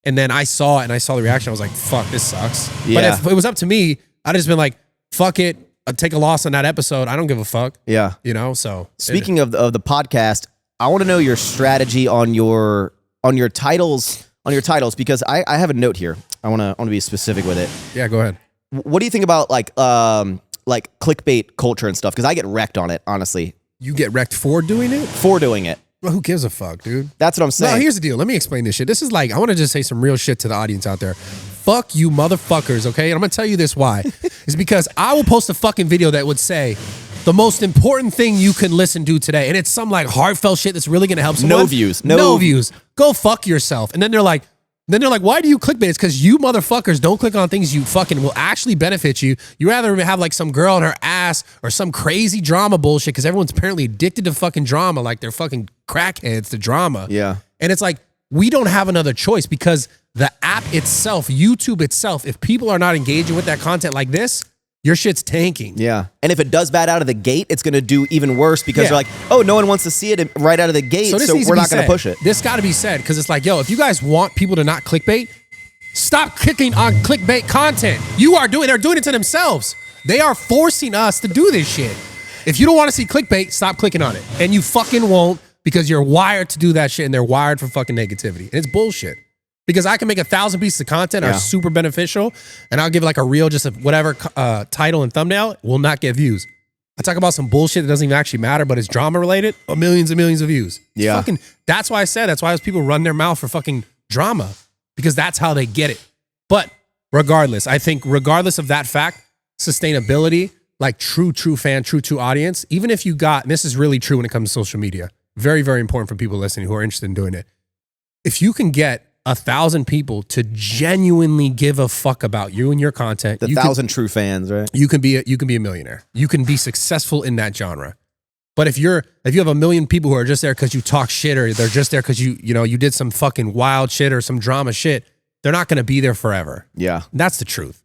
And then I saw it and I saw the reaction. I was like, fuck, this sucks. Yeah. But if it was up to me, I'd just been like, fuck it. I'd take a loss on that episode. I don't give a fuck. Yeah. You know, so. Speaking of the podcast, I want to know your strategy on your titles. Because I have a note here. I want to be specific with it. Yeah, go ahead. What do you think about like clickbait culture and stuff? Because I get wrecked on it, honestly. You get wrecked for doing it? For doing it. Well, who gives a fuck, dude? That's what I'm saying. No, here's the deal. Let me explain this shit. This is like, I want to just say some real shit to the audience out there. Fuck you motherfuckers, okay? And I'm going to tell you this why. It's because I will post a fucking video that would say, the most important thing you can listen to today. And it's some like heartfelt shit that's really going to help someone. No views. No views. Go fuck yourself. And then they're like, why do you clickbait? It's because you motherfuckers don't click on things you fucking will actually benefit you. You rather have like some girl on her ass or some crazy drama bullshit because everyone's apparently addicted to fucking drama, like they're fucking crackheads to drama. Yeah. And it's like, we don't have another choice because the app itself, YouTube itself, if people are not engaging with that content like this, your shit's tanking. Yeah. And if it does bad out of the gate, it's going to do even worse because they're like, oh, no one wants to see it right out of the gate, so we're not going to push it. This got to be said because it's like, yo, if you guys want people to not clickbait, stop clicking on clickbait content. They're doing it to themselves. They are forcing us to do this shit. If you don't want to see clickbait, stop clicking on it. And you fucking won't because you're wired to do that shit and they're wired for fucking negativity. And it's bullshit. Because I can make 1,000 pieces of content are super beneficial, and I'll give like a reel, just whatever title and thumbnail, will not get views. I talk about some bullshit that doesn't even actually matter, but it's drama related, millions and millions of views. Yeah. That's why I said, that's why those people run their mouth for fucking drama, because that's how they get it. But regardless, I think regardless of that fact, sustainability, like true fan, true audience, even if you got, and this is really true when it comes to social media, very, very important for people listening who are interested in doing it. If you can get 1,000 people to genuinely give a fuck about you and your content. The 1,000 true fans, right? You can be a millionaire. You can be successful in that genre. But if you have 1 million people who are just there because you talk shit, or they're just there because you did some fucking wild shit or some drama shit, they're not going to be there forever. Yeah, that's the truth.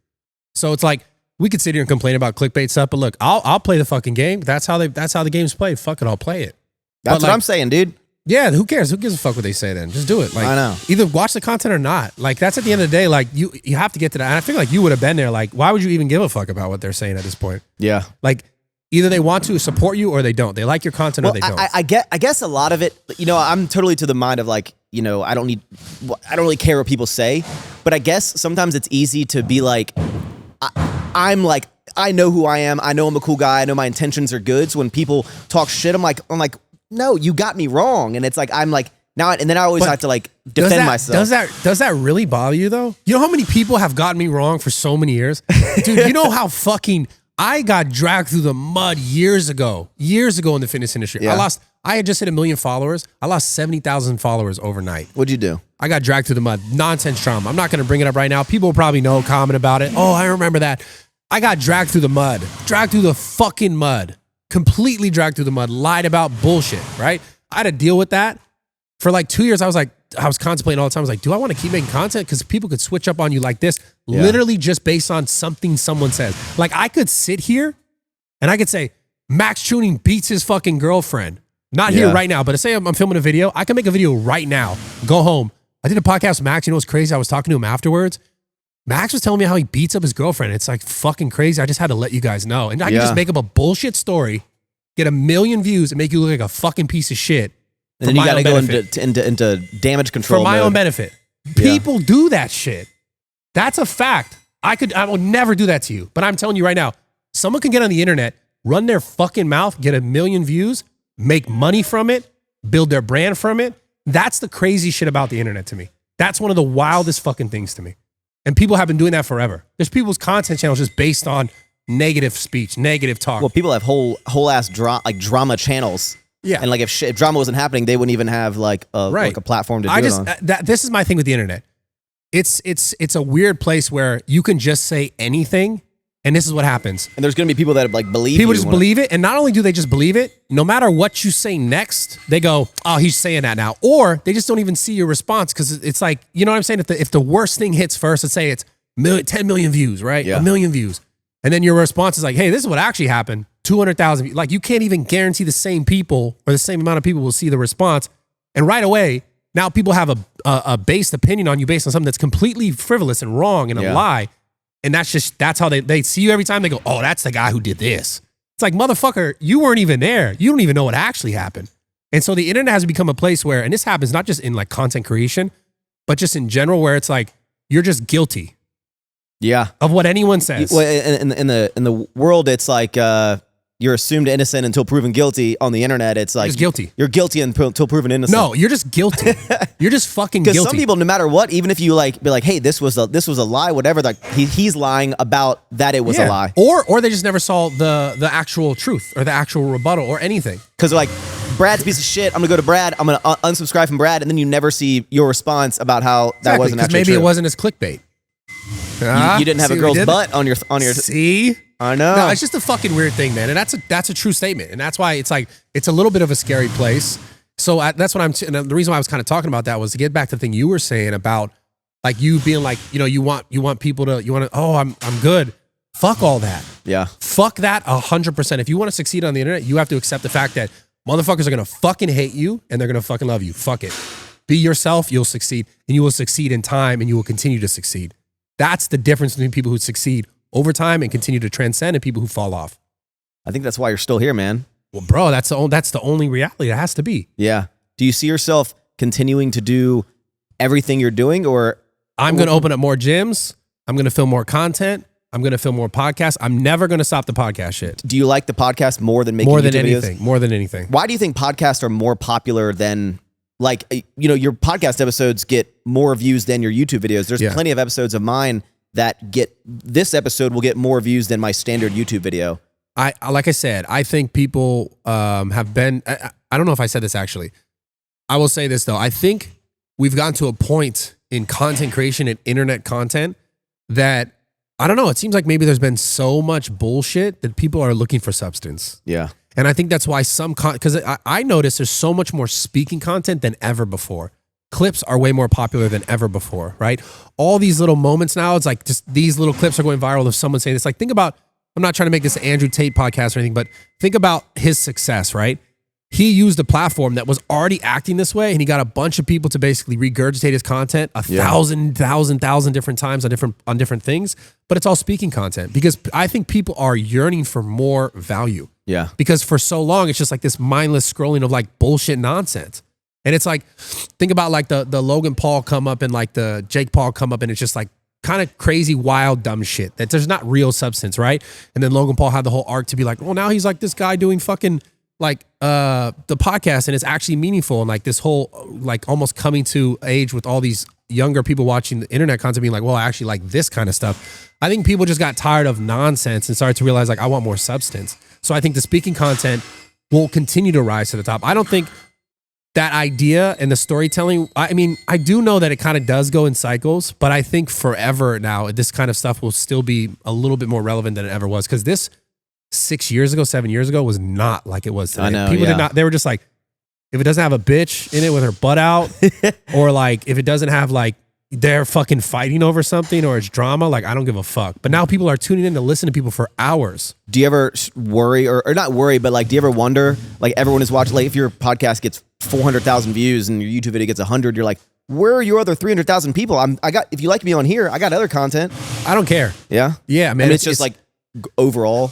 So it's like, we could sit here and complain about clickbait stuff, but look, I'll play the fucking game. That's how the game's played. Fuck it, I'll play it. That's what I'm saying, dude. Yeah, who cares? Who gives a fuck what they say then? Just do it. Like, I know. Either watch the content or not. Like, that's at the end of the day, like, you have to get to that. And I feel like you would have been there. Like, why would you even give a fuck about what they're saying at this point? Yeah. Like, either they want to support you or they don't. They like your content or they don't. I guess a lot of it, I'm totally to the mind of like, I don't really care what people say, but I guess sometimes it's easy to be like, I'm like, I know who I am. I know I'm a cool guy. I know my intentions are good. So when people talk shit, I'm like, no, you got me wrong. And it's like, I'm like, now, and then I always have to like defend myself. Does that really bother you though? You know how many people have gotten me wrong for so many years? Dude, you know how fucking, I got dragged through the mud years ago in the fitness industry. Yeah. I had just hit 1 million followers. I lost 70,000 followers overnight. What'd you do? I got dragged through the mud. Nonsense trauma. I'm not going to bring it up right now. People will probably know, comment about it. Oh, I remember that. I got dragged through the mud. Dragged through the fucking mud. Completely dragged through the mud. Lied about bullshit, right? I had to deal with that. For like 2 years, I was contemplating all the time. I was like, do I want to keep making content? Because people could switch up on you like this, literally just based on something someone says. Like, I could sit here and I could say, Maxx Tuning beats his fucking girlfriend. Not here right now, but say I'm filming a video. I can make a video right now. Go home. I did a podcast with Maxx. You know what's crazy? I was talking to him afterwards. Maxx was telling me how he beats up his girlfriend. It's like fucking crazy. I just had to let you guys know. And I can just make up a bullshit story, get 1 million views, and make you look like a fucking piece of shit. And then you got to go into damage control for my mode. own benefit. People do that shit. That's a fact. I will never do that to you. But I'm telling you right now, someone can get on the internet, run their fucking mouth, get 1 million views, make money from it, build their brand from it. That's the crazy shit about the internet to me. That's one of the wildest fucking things to me. And people have been doing that forever. There's people's content channels just based on negative speech, negative talk. Well, people have whole ass drama channels. Yeah. And like if drama wasn't happening, they wouldn't even have like a platform to do it on. This is my thing with the internet. It's a weird place where you can just say anything, and this is what happens. And there's going to be people that like believe people just believe it, and not only do they just believe it, no matter what you say next, they go, "Oh, he's saying that now," or they just don't even see your response because it's like, you know what I'm saying? If the worst thing hits first, let's say it's 10 million views, right? Yeah. 1 million views, and then your response is like, "Hey, this is what actually happened." 200,000. Like, you can't even guarantee the same people or the same amount of people will see the response, and right away, now people have a based opinion on you based on something that's completely frivolous and wrong and a lie. And that's how they see you every time. They go, oh, that's the guy who did this. It's like, motherfucker, you weren't even there. You don't even know what actually happened. And so the internet has become a place where, and this happens not just in like content creation, but just in general, where it's like, you're just guilty. Yeah. Of what anyone says. Well, in the world, it's like, you're assumed innocent until proven guilty on the internet. It's like just guilty. You're guilty until proven innocent. No, you're just guilty. You're just fucking Because guilty. some people, no matter what, even if you like be like, hey, this was a lie, whatever, like he's lying about that it was a lie. Or they just never saw the actual truth or the actual rebuttal or anything. Because like, Brad's a piece of shit. I'm gonna go to Brad. I'm gonna unsubscribe from Brad, and then you never see your response about how that wasn't actually maybe true. it wasn't as clickbait. You didn't have a girl's butt on your. See. I know. No, it's just a fucking weird thing, man, and that's a true statement, and that's why it's like it's a little bit of a scary place. So that's what and the reason why I was kind of talking about that was to get back to the thing you were saying about like you being like, you know, you want people to oh I'm good. Fuck all that. Yeah. Fuck that 100%. If you want to succeed on the internet, you have to accept the fact that motherfuckers are gonna fucking hate you and they're gonna fucking love you. Fuck it. Be yourself. You'll succeed, and you will succeed in time, and you will continue to succeed. That's the difference between people who succeed over time and continue to transcend and people who fall off. I think that's why you're still here, man. Well, bro, that's the only reality. It has to be. Yeah. Do you see yourself continuing to do everything you're doing, or I'm going to open up more gyms. I'm going to film more content. I'm going to film more podcasts. I'm never going to stop the podcast shit. do you like the podcast more than making More than YouTube anything. videos? More than anything. Why do you think podcasts are more popular than, like, you know, your podcast episodes get more views than your YouTube videos? There's plenty of episodes of mine that this episode will get more views than my standard YouTube video. Like I said, I think people have been, I don't know if I said this actually. I will say this though. I think we've gotten to a point in content creation and internet content that, I don't know, it seems like maybe there's been so much bullshit that people are looking for substance. Yeah. And I think that's why because I noticed there's so much more speaking content than ever before. Clips are way more popular than ever before, right? All these little moments now, it's like just these little clips are going viral of someone saying this. Like, think about, I'm not trying to make this an Andrew Tate podcast or anything, but think about his success, right? He used a platform that was already acting this way, and he got a bunch of people to basically regurgitate his content 1,000 different times on different things. But it's all speaking content because I think people are yearning for more value. Yeah. Because for so long, it's just like this mindless scrolling of like bullshit nonsense. And it's like, think about like the Logan Paul come up and like the Jake Paul come up, and it's just like kind of crazy, wild, dumb shit that there's not real substance, right? And then Logan Paul had the whole arc to be like, well, now he's like this guy doing fucking like the podcast, and it's actually meaningful, and like this whole like almost coming to age with all these younger people watching the internet content being like, well, I actually like this kind of stuff. I think people just got tired of nonsense and started to realize like I want more substance. So I think the speaking content will continue to rise to the top. I don't think that idea and the storytelling, I mean, I do know that it kind of does go in cycles, but I think forever now, this kind of stuff will still be a little bit more relevant than it ever was. Because this 7 years ago was not like it was today. I know, People did not, they were just like, if it doesn't have a bitch in it with her butt out, or like if it doesn't have like they're fucking fighting over something or it's drama, like I don't give a fuck. But now people are tuning in to listen to people for hours. Do you ever worry or not worry, but like, do you ever wonder, like everyone is watching, like if your podcast gets 400,000 views and your YouTube video gets 100, you're like, where are your other 300,000 people? If you like me on here, I got other content. I don't care. Yeah. Yeah, man. I mean, it's just like overall,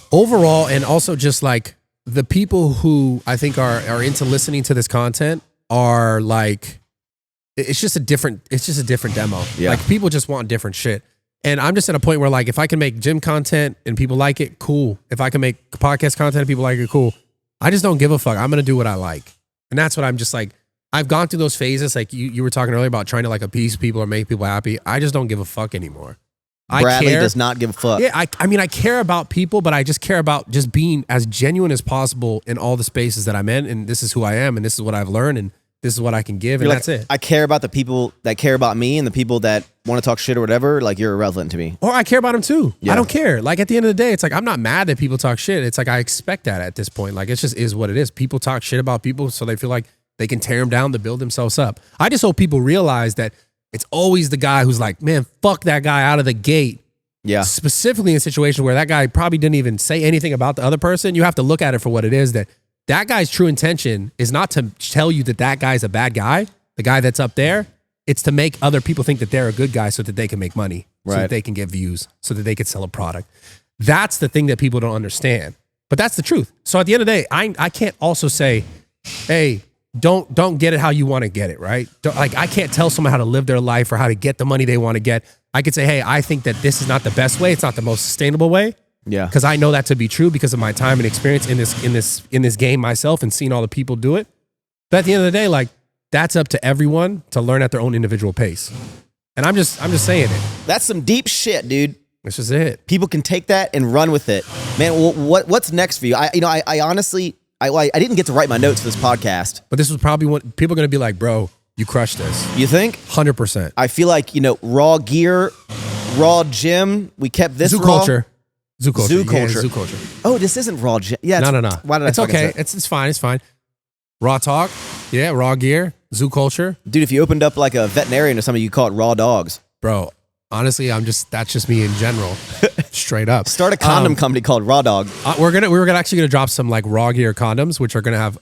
and also just like the people who I think are into listening to this content are like, it's just a different demo. Yeah. Like people just want different shit. And I'm just at a point where like, if I can make gym content and people like it, cool. If I can make podcast content and people like it, cool. I just don't give a fuck. I'm going to do what I like. And that's what I'm just like, I've gone through those phases. Like you were talking earlier about trying to like appease people or make people happy. I just don't give a fuck anymore. Bradley does not give a fuck. Yeah, I mean, I care about people, but I just care about just being as genuine as possible in all the spaces that I'm in. And this is who I am, and this is what I've learned, and this is what I can give, and You're that's like, it. I care about the people that care about me, and the people that want to talk shit or whatever, like you're irrelevant to me. Or I care about them too. Yeah. I don't care. Like at the end of the day, it's like, I'm not mad that people talk shit. It's like, I expect that at this point. Like it just is what it is. People talk shit about people so they feel like they can tear them down to build themselves up. I just hope people realize that it's always the guy who's like, man, fuck that guy out of the gate. Yeah. Specifically in a situation where that guy probably didn't even say anything about the other person. You have to look at it for what it is, that guy's true intention is not to tell you that guy's a bad guy, the guy that's up there. It's to make other people think that they're a good guy so that they can make money, so that they can get views, so that they can sell a product. That's the thing that people don't understand. But that's the truth. So at the end of the day, I can't also say, hey, don't get it how you want to get it, right? Like I can't tell someone how to live their life or how to get the money they want to get. I could say, hey, I think that this is not the best way. It's not the most sustainable way. Yeah. Because I know that to be true because of my time and experience in this game myself and seeing all the people do it. But at the end of the day, like, that's up to everyone to learn at their own individual pace. And I'm just saying it. That's some deep shit, dude. This is it. People can take that and run with it. Man, what's next for you? I honestly, I didn't get to write my notes for this podcast. But this was probably what people are going to be like, bro, you crushed this. You think? 100%. I feel like, raw gear, raw gym. We kept this Zoo raw. culture. Zoo culture. Zoo Yeah, culture. zoo culture. Oh, this isn't raw gym. Yeah. No. Why did I It's fucking okay. say it? It's fine. It's fine. Raw talk. Yeah, raw gear. Zoo culture. Dude, if you opened up like a veterinarian or something, you call it raw dogs. Bro, honestly, that's just me in general. Straight up. Start a condom company called Raw Dog. We're actually gonna drop some like raw gear condoms, which are gonna have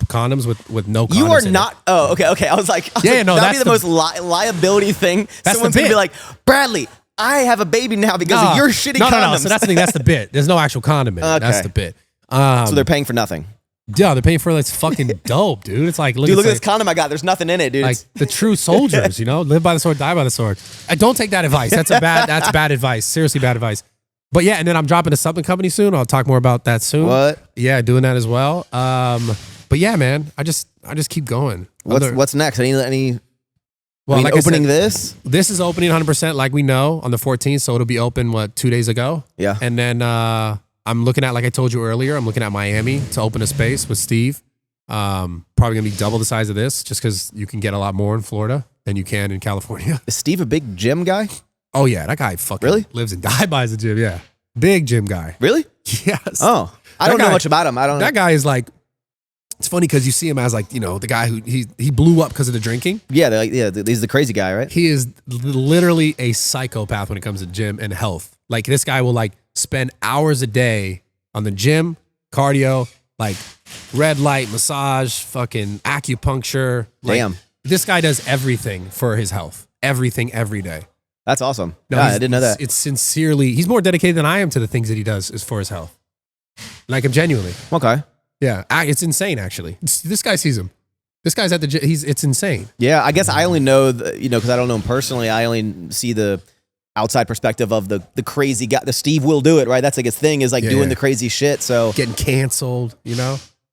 condoms with no condoms. You are in not. It. Oh, okay. I was like, no, that'd that's be the most liability thing. That's Someone's the gonna be bit. like, Bradley, I have a baby now because of your shitty condoms. No. So that's the thing. That's the bit. There's no actual condom in it. That's Okay. the bit. So they're paying for nothing. Yeah, they're paying for it. It's fucking dope, dude. It's like, Dude, look at it's this condom I got. There's nothing in it, dude. like the true soldiers, live by the sword, die by the sword. Don't take that advice. That's bad advice. Seriously bad advice. But yeah, and then I'm dropping a supplement company soon. I'll talk more about that soon. What? Yeah, doing that as well. But yeah, man, I just keep going. What's next? Any Well, like I opening said, this is opening 100% like we know on the 14th, so it'll be open 2 days ago. Yeah. And then I'm looking at, like I told you earlier, I'm looking at Miami to open a space with Steve. Probably gonna be double the size of this, just because you can get a lot more in Florida than you can in California. Is Steve a big gym guy? Oh yeah, that guy fucking Really? lives and dies by the gym. Yeah, big gym guy. Really? Yes. Oh, I That don't know guy- much about him. I don't know. That guy is like, it's funny because you see him as like, the guy who he blew up because of the drinking. Yeah, he's the crazy guy, right? He is literally a psychopath when it comes to gym and health. Like this guy will like spend hours a day on the gym, cardio, like red light, massage, fucking acupuncture. Like, Damn. This guy does everything for his health. Everything every day. That's awesome. No, Yeah, I he's- didn't know that. It's sincerely, he's more dedicated than I am to the things that he does is for his health. Like I'm genuinely. Okay. Yeah, it's insane actually. This guy sees him. This guy's at the gym. It's insane. Yeah, I guess I only know, because I don't know him personally. I only see the outside perspective of the crazy guy. The Steve will do it, right? That's like his thing is like doing the crazy shit. So Getting canceled,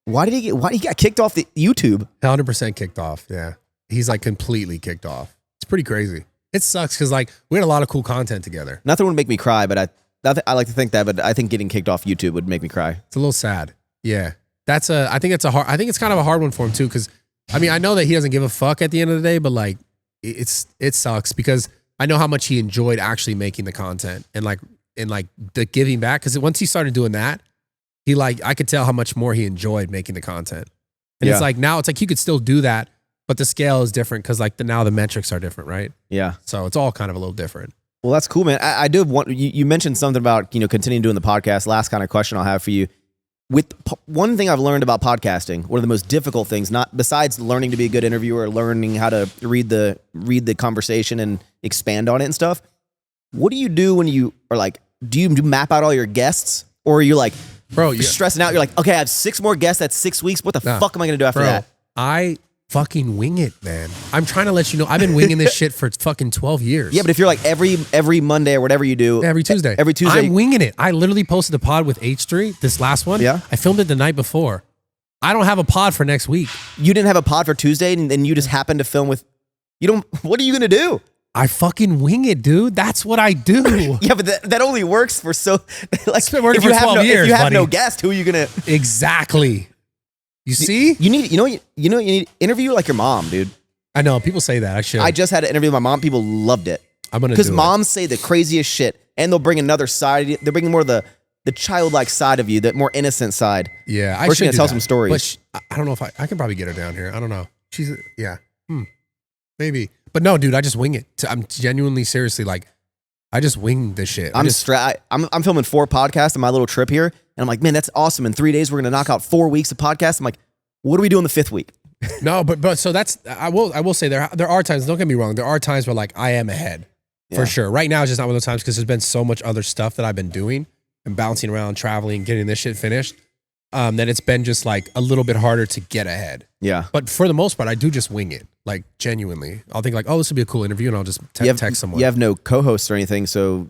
why did he get kicked off the YouTube? 100% kicked off. Yeah. He's like completely kicked off. It's pretty crazy. It sucks because like we had a lot of cool content together. Nothing would make me cry, but I like to think that, but I think getting kicked off YouTube would make me cry. It's a little sad. Yeah. I think it's kind of a hard one for him too. Cause I mean, I know that he doesn't give a fuck at the end of the day, but like it sucks because I know how much he enjoyed actually making the content and the giving back. Cause once he started doing that, I could tell how much more he enjoyed making the content. And it's like, now it's like you could still do that, but the scale is different because like now the metrics are different, right? Yeah. So it's all kind of a little different. Well, that's cool, man. I do want you mentioned something about continuing doing the podcast. Last kind of question I'll have for you. With one thing I've learned about podcasting, one of the most difficult things, not besides learning to be a good interviewer, learning how to read the conversation and expand on it and stuff. What do you do when you are like? Do you map out all your guests, or are you like, bro, you're stressing out? You're like, okay, I have 6 more guests. That's 6 weeks. What the fuck am I gonna do after that? I fucking wing it, man. I'm trying to let you know I've been winging this shit for fucking 12 years. Yeah, but if you're like every Monday or whatever you do, Every Tuesday. I'm winging it. I literally posted a pod with H3, this last one. Yeah. I filmed it the night before. I don't have a pod for next week. You didn't have a pod for Tuesday, and then you just happened to film with. You don't. What are you gonna do? I fucking wing it, dude. That's what I do. Yeah, but that only works for like. It's been working if you for have 12 years, if you have buddy. no guest, who are you gonna? Exactly. You see? You need. You need interview like your mom, dude. I know. People say that. I should. I just had an interview with my mom. People loved it. I'm going to do because it. moms say the craziest shit, and they'll bring another side. They're bringing more of the childlike side of you, the more innocent side. Yeah, I We're should gonna do tell that. some stories. But I don't know if I can probably get her down here. I don't know. She's maybe. But no, dude, I just wing it. I'm genuinely, seriously, like, I just wing this shit. I'm filming 4 podcasts on my little trip here, and I'm like, man, that's awesome. In 3 days, we're gonna knock out 4 weeks of podcasts. I'm like, what do we do in the 5th week? No, but so that's I will say there are times. Don't get me wrong. There are times where like I am ahead for sure. Right now, it's just not one of those times because there's been so much other stuff that I've been doing and bouncing around, traveling, getting this shit finished. That it's been just like a little bit harder to get ahead. Yeah. But for the most part, I do just wing it. Like genuinely, I'll think like, oh, this would be a cool interview, and I'll just text someone. You have no co-hosts or anything, so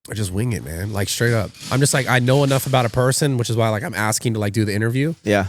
I just wing it, man. Like straight up. I'm just like, I know enough about a person, which is why like I'm asking to like do the interview. Yeah.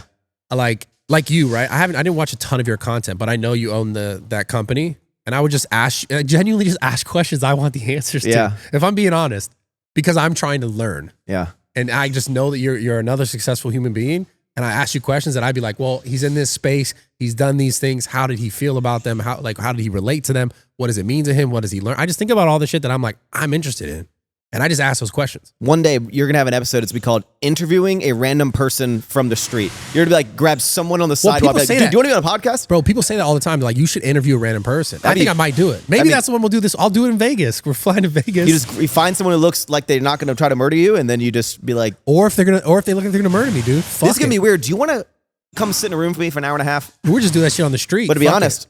Like you, right? I didn't watch a ton of your content, but I know you own that company. And I would just genuinely just ask questions I want the answers to. If I'm being honest, because I'm trying to learn. Yeah. And I just know that you're another successful human being. And I ask you questions that I'd be like, well, he's in this space. He's done these things. How did he feel about them? How did he relate to them? What does it mean to him? What does he learn? I just think about all the shit that I'm like, I'm interested in. And I just ask those questions. One day you're going to have an episode. It's going to be called Interviewing a Random Person from the Street. You're going to be like, grab someone on the sidewalk. Like, dude, do you want to be on a podcast? Bro, people say that all the time. They're like, you should interview a random person. I think I might do it. Maybe that's the one we'll do this. I'll do it in Vegas. We're flying to Vegas. You find someone who looks like they're not going to try to murder you, and then you just be like, or if they look like they're going to murder me, dude. Fuck this is going to be weird. Do you want to come sit in a room with me for an hour and a half? We're just doing that shit on the street. But to be honest,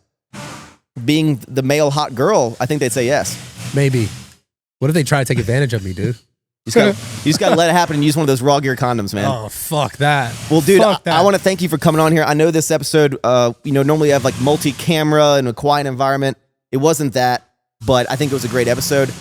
being the male hot girl, I think they'd say yes. Maybe. What if they try to take advantage of me, dude? You just got to let it happen and use one of those raw gear condoms, man. Oh, fuck that. Well, dude, I want to thank you for coming on here. I know this episode, normally you have like multi-camera and a quiet environment. It wasn't that, but I think it was a great episode.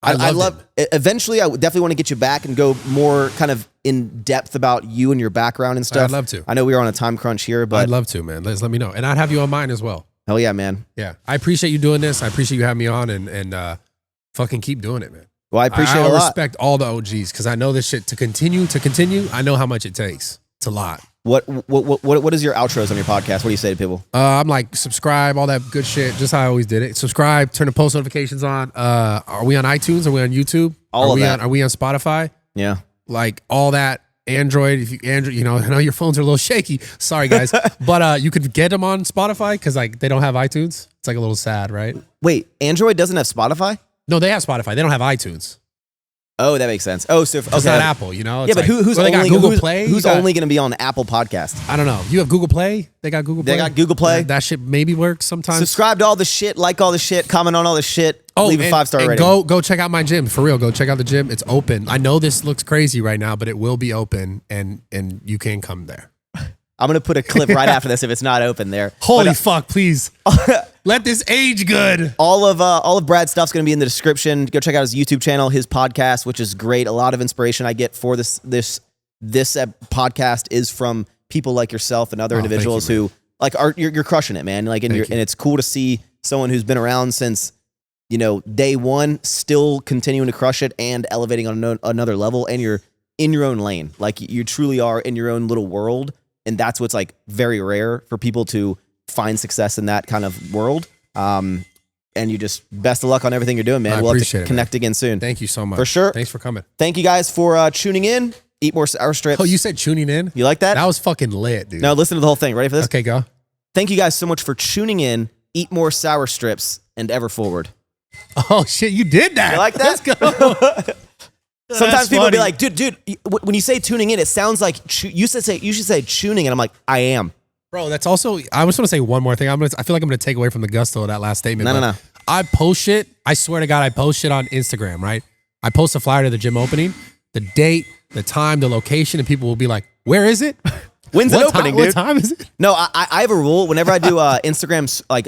I love it. Eventually, I would definitely want to get you back and go more kind of in depth about you and your background and stuff. I'd love to. I know we are on a time crunch here, but I'd love to, man. Let me know. And I'd have you on mine as well. Hell yeah, man. Yeah. I appreciate you doing this. I appreciate you having me on and fucking keep doing it, man. Well, I appreciate it a lot. I respect all the OGs because I know this shit to continue. I know how much it takes. It's a lot. What is your outros on your podcast? What do you say to people? I'm like, subscribe, all that good shit, just how I always did it. Subscribe, turn the post notifications on. Are we on iTunes? Are we on YouTube? All of that. Are we on Spotify? Yeah. Like all that. Android, I know your phones are a little shaky. Sorry, guys. But you could get them on Spotify because like they don't have iTunes. It's like a little sad, right? Wait, Android doesn't have Spotify? No, they have Spotify. They don't have iTunes. Oh, that makes sense. Oh, so it's not Apple, you know? It's but who's only Google Play? Who's only going to be on Apple Podcast? I don't know. You have Google Play? They got Google Play? They got Google Play. Yeah, that shit maybe works sometimes. Subscribe to all the shit, like all the shit, comment on all the shit, leave a 5-star rating. Go check out my gym. For real, go check out the gym. It's open. I know this looks crazy right now, but it will be open and you can come there. I'm going to put a clip right after this if it's not open there. Holy fuck, please. Let this age good. All of Brad's stuff's going to be in the description. Go check out his YouTube channel, his podcast, which is great. A lot of inspiration I get for this podcast is from people like yourself and other individuals who like you're crushing it, man. Like and it's cool to see someone who's been around since day one, still continuing to crush it and elevating on another level. And you're in your own lane, like you truly are in your own little world. And that's what's like very rare for people to find success in that kind of world. And you just best of luck on everything you're doing, man. We'll have to connect again soon. Thank you so much. For sure. Thanks for coming. Thank you guys for tuning in. Eat more sour strips. Oh, you said tuning in? You like that? That was fucking lit, dude. Now listen to the whole thing. Ready for this? Okay, go. Thank you guys so much for tuning in. Eat more sour strips and ever forward. Oh shit, you did that. You like that? Let's go. Sometimes people be like, dude, when you say tuning in, it sounds like you should say tuning, and I'm like, I am. Bro, that's also, I just want to say one more thing. I feel like I'm going to take away from the gusto of that last statement. No. I post shit. I swear to God, I post shit on Instagram, right? I post a flyer to the gym opening, the date, the time, the location, and people will be like, where is it? When's it opening, dude? What time is it? No, I have a rule. Whenever I do Instagrams, like,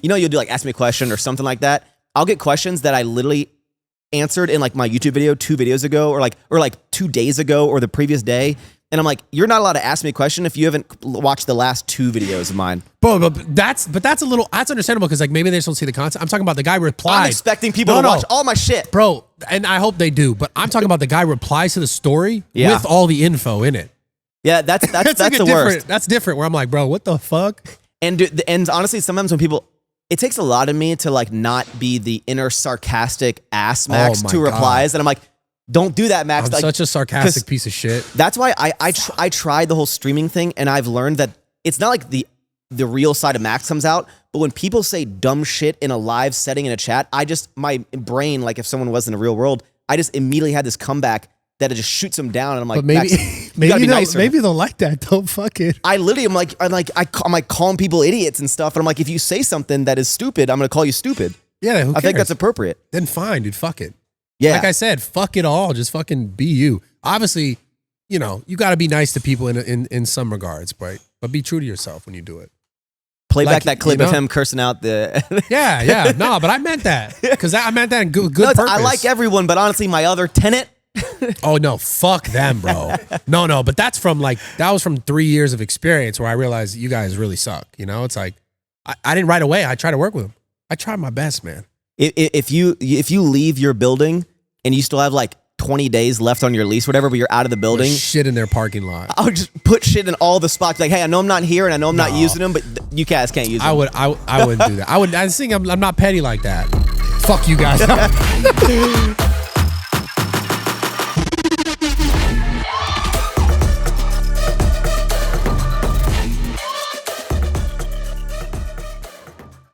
you'll do like ask me a question or something like that. I'll get questions that I literally answered in like my YouTube video 2 videos ago or like 2 days ago or the previous day. And I'm like, you're not allowed to ask me a question if you haven't watched the last 2 videos of mine. Bro, but that's understandable because like maybe they just don't see the content. I'm talking about the guy replied. I'm expecting people to watch all my shit. Bro, and I hope they do, but I'm talking about the guy replies to the story with all the info in it. Yeah, that's the worst. That's different where I'm like, bro, what the fuck? And honestly, sometimes when people, it takes a lot of me to like not be the inner sarcastic ass Max to replies. And I'm like, don't do that, Max. I'm such a sarcastic piece of shit. That's why I tried the whole streaming thing, and I've learned that it's not like the real side of Max comes out, but when people say dumb shit in a live setting in a chat, my brain, like if someone was in the real world, I just immediately had this comeback that it just shoots them down, and I'm like, but maybe maybe they'll like that. Don't fuck it. I literally I'm like calling people idiots and stuff, and I'm like, if you say something that is stupid, I'm gonna call you stupid. Yeah, who cares? I think that's appropriate. Then fine, dude. Fuck it. Yeah. Like I said, fuck it all. Just fucking be you. Obviously, you got to be nice to people in some regards, right? But be true to yourself when you do it. Play Like, back that clip you of know? him cursing out the. Yeah. No, but I meant that because I meant that in good No, purpose. I like everyone, but honestly, my other tenant. Oh no, fuck them, bro. No, but that was from 3 years of experience where I realized you guys really suck. You know, it's like I didn't right away. I tried to work with them. I tried my best, man. If you leave your building and you still have like 20 days left on your lease, whatever, but you're out of the building, Shit in their parking lot. I would just put shit in all the spots. Like, hey, I know I'm not here and I know I'm not using them, but you guys can't use them. I wouldn't do that. I think I'm not petty like that. Fuck you guys.